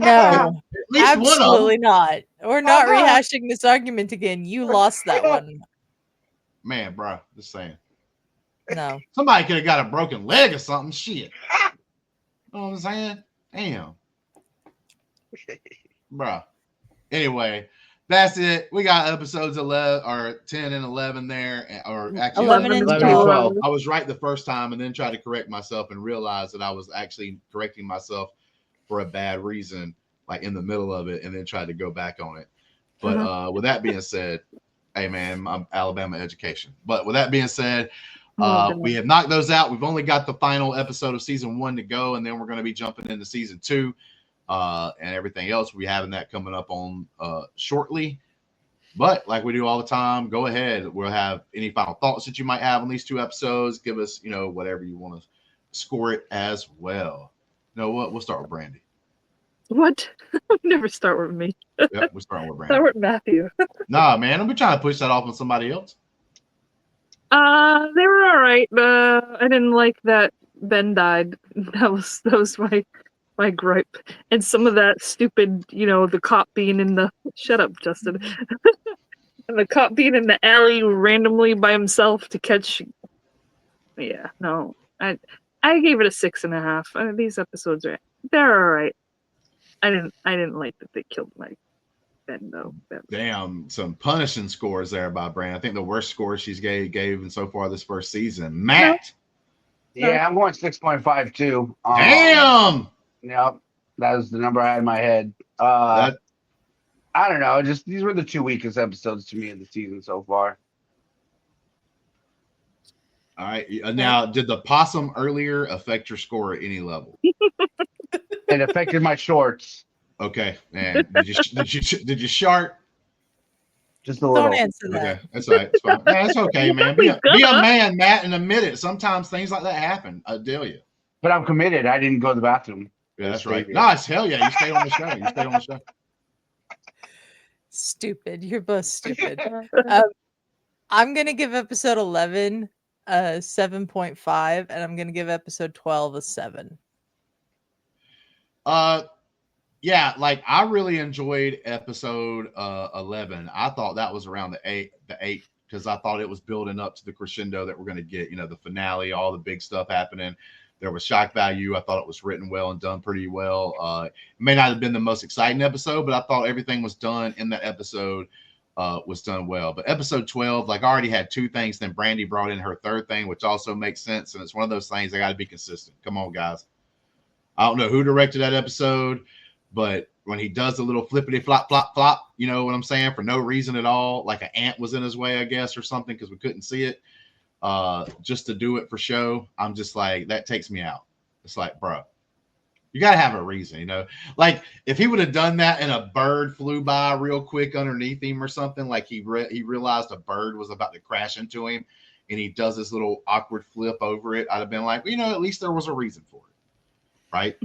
No, At least one of absolutely them. not. We're not rehashing this argument again. You lost that one. Man, bro, just saying. No. Somebody could have got a broken leg or something. Shit. You know what I'm saying? Damn. Bro. Anyway, that's it. We got episodes 11 or 10 and 11 there, or actually 11 and 12. I was right the first time, and then tried to correct myself and realized that I was actually correcting myself for a bad reason, like in the middle of it, and then tried to go back on it. But with that being said, hey man, I'm Alabama education. But with that being said, we have knocked those out. We've only got the final episode of season 1 to go, and then we're going to be jumping into season 2. And everything else. We having that coming up on shortly. But like we do all the time, go ahead. We'll have any final thoughts that you might have on these 2 episodes. Give us, whatever you want to score it as well. You know what? We'll start with Brandi. What? Never start with me. Yep, we're starting with Brandi. Start with Matthew. Nah, man, I'm trying to push that off on somebody else. They were all right. I didn't like that Ben died. That was my gripe. And some of that stupid, the cop being in the shut up, Justin. And the cop being in the alley randomly by himself to catch. Yeah, no. I gave it a 6.5. These episodes they're all right. I didn't like that they killed my Ben though. Damn, some punishing scores there by Brand. I think the worst score she's gave in so far this first season. Matt. Yeah, I'm going 6.5 too. Damn. Yep, that was the number I had in my head. I don't know. Just these were the 2 weakest episodes to me of the season so far. All right. Now, did the possum earlier affect your score at any level? It affected my shorts. Okay. And did you shart? Just a little. Don't answer that. Okay, that's all right. It's fine. That's okay, man. Be a man, Matt, and admit it. Sometimes things like that happen. Adelia. But I'm committed. I didn't go to the bathroom. Yeah, that's right. Nice. Hell yeah. You stayed on the show. Stupid. You're both stupid. I'm going to give episode 11 a 7.5, and I'm going to give episode 12 a 7. Yeah, like I really enjoyed episode 11. I thought that was around the 8 because I thought it was building up to the crescendo that we're going to get, the finale, all the big stuff happening. There was shock value. I thought it was written well and done pretty well. It may not have been the most exciting episode, but I thought everything was done in that episode was done well. But episode 12, like I already had 2 things. Then Brandi brought in her 3rd thing, which also makes sense. And it's one of those things I got to be consistent. Come on, guys. I don't know who directed that episode, but when he does the little flippity flop, flop, flop, you know what I'm saying? For no reason at all, like an ant was in his way, I guess, or something, because we couldn't see it. Just to do it for show, I'm just like, that takes me out. It's like, bro, you got to have a reason, like if he would have done that and a bird flew by real quick underneath him or something, like he realized a bird was about to crash into him and he does this little awkward flip over it, I'd have been like, at least there was a reason for it. Right.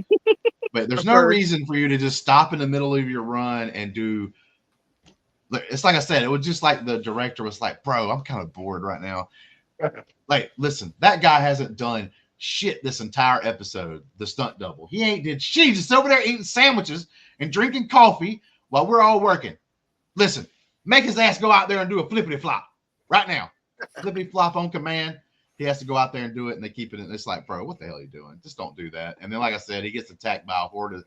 But there's no reason for you to just stop in the middle of your run and do. It's like I said, it was just like the director was like, bro, I'm kind of bored right now. Like, listen, that guy hasn't done shit this entire episode, the stunt double. He ain't did shit. He's just over there eating sandwiches and drinking coffee while we're all working. Listen, make his ass go out there and do a flippity flop right now. Flippity flop on command. He has to go out there and do it, and they keep it in. It's like, bro, what the hell are you doing? Just don't do that. And then, like I said, he gets attacked by a horde of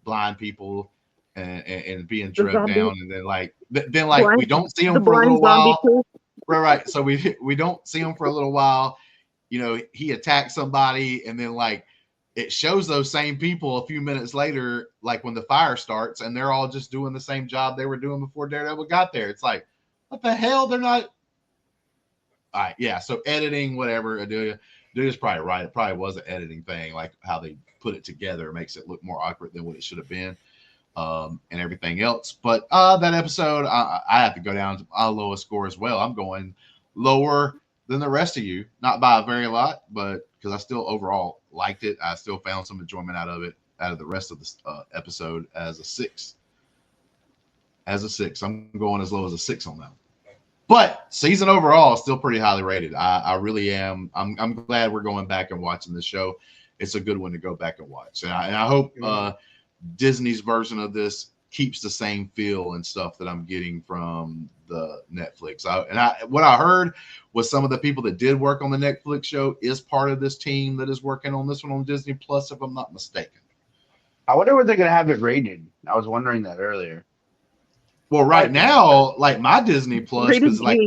blind people and being drugged down. And then we don't see him for a little while. Right. So we don't see him for a little while. He attacks somebody, and then it shows those same people a few minutes later, like when the fire starts, and they're all just doing the same job they were doing before Daredevil got there. It's like, what the hell? They're not. All right, yeah. So editing, whatever, Adelia's probably right. It probably was an editing thing, like how they put it together makes it look more awkward than what it should have been, and everything else. But that episode, I have to go down to my lowest score as well. I'm going lower than the rest of you, not by a very lot, but because I still overall liked it. I still found some enjoyment out of it, out of the rest of this episode as a 6. I'm going as low as a 6 on that. But season overall is still pretty highly rated. I really am. I'm glad we're going back and watching this show. It's a good one to go back and watch. And I hope Disney's version of this keeps the same feel and stuff that I'm getting from the Netflix. What I heard was some of the people that did work on the Netflix show is part of this team that is working on this one on Disney Plus, if I'm not mistaken. I wonder where they're going to have it rated. I was wondering that earlier. Well, right now, like my Disney Plus is like,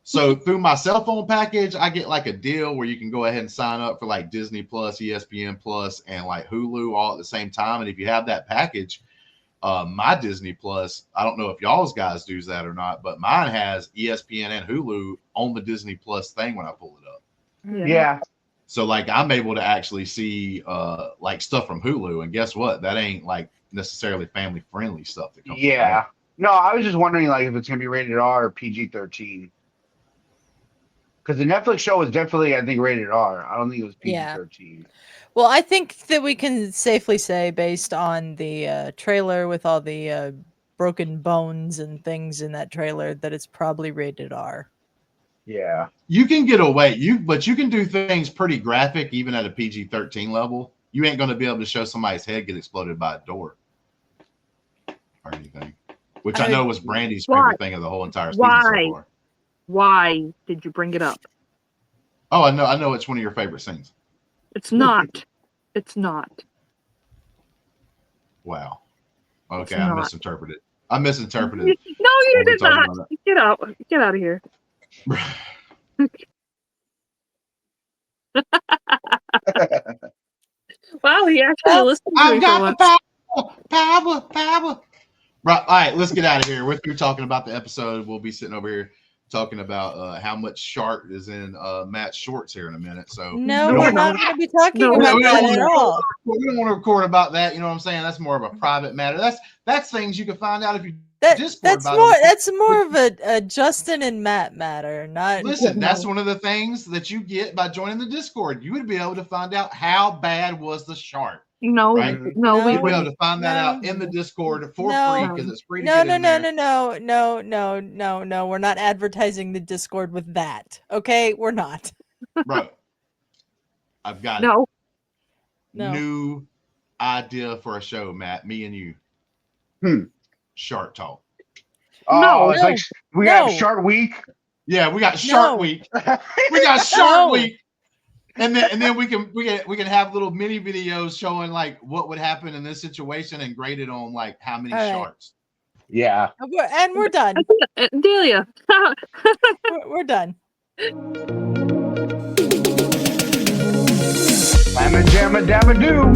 so through my cell phone package, I get like a deal where you can go ahead and sign up for like Disney Plus, ESPN Plus, and like Hulu all at the same time. And if you have that package, my Disney Plus, I don't know if y'all's guys do that or not, but mine has ESPN and Hulu on the Disney Plus thing when I pull it up. Yeah. So like I'm able to actually see like stuff from Hulu, and guess what? That ain't like necessarily family friendly stuff that comes. Yeah. No, I was just wondering like if it's gonna be rated R or PG-13. Because the Netflix show was definitely, I think, rated R. I don't think it was PG-13. Well, I think that we can safely say, based on the trailer with all the broken bones and things in that trailer, that it's probably rated R. Yeah. You can get away, but you can do things pretty graphic even at a PG-13 level. You ain't going to be able to show somebody's head get exploded by a door or anything, which I know was Brandi's favorite thing of the whole entire season so far. Why did you bring it up? Oh, I know it's one of your favorite scenes. It's not. It's not. Wow. Okay, I misinterpreted. No, you did not. Get out. Get out of here. Wow, he actually listened to me for once. Power. Right, all right, let's get out of here. We're through talking about the episode. We'll be sitting over here talking about how much Shark is in Matt's shorts here in a minute. So no, we're not going to be talking about that at all. We don't want to record about that. You know what I'm saying? That's more of a private matter. That's things you can find out if you Discord. That's more of a Justin and Matt matter. Not listen. That's one of the things that you get by joining the Discord. You would be able to find out how bad was the shark. No, right? No, we'd be able to find that out in the Discord for free because it's free to get in there. No. We're not advertising the Discord with that. Okay, we're not. Bro, I've got no new idea for a show, Matt. Me and you. Shark Talk. Oh, it's like we have Shark Week. Yeah, we got Shark Week. We got Shark Week. And then we can have little mini videos showing like what would happen in this situation and grade it on like how many sharks. Yeah. And we're done. Delia. we're done. Slamma jamma damma doo.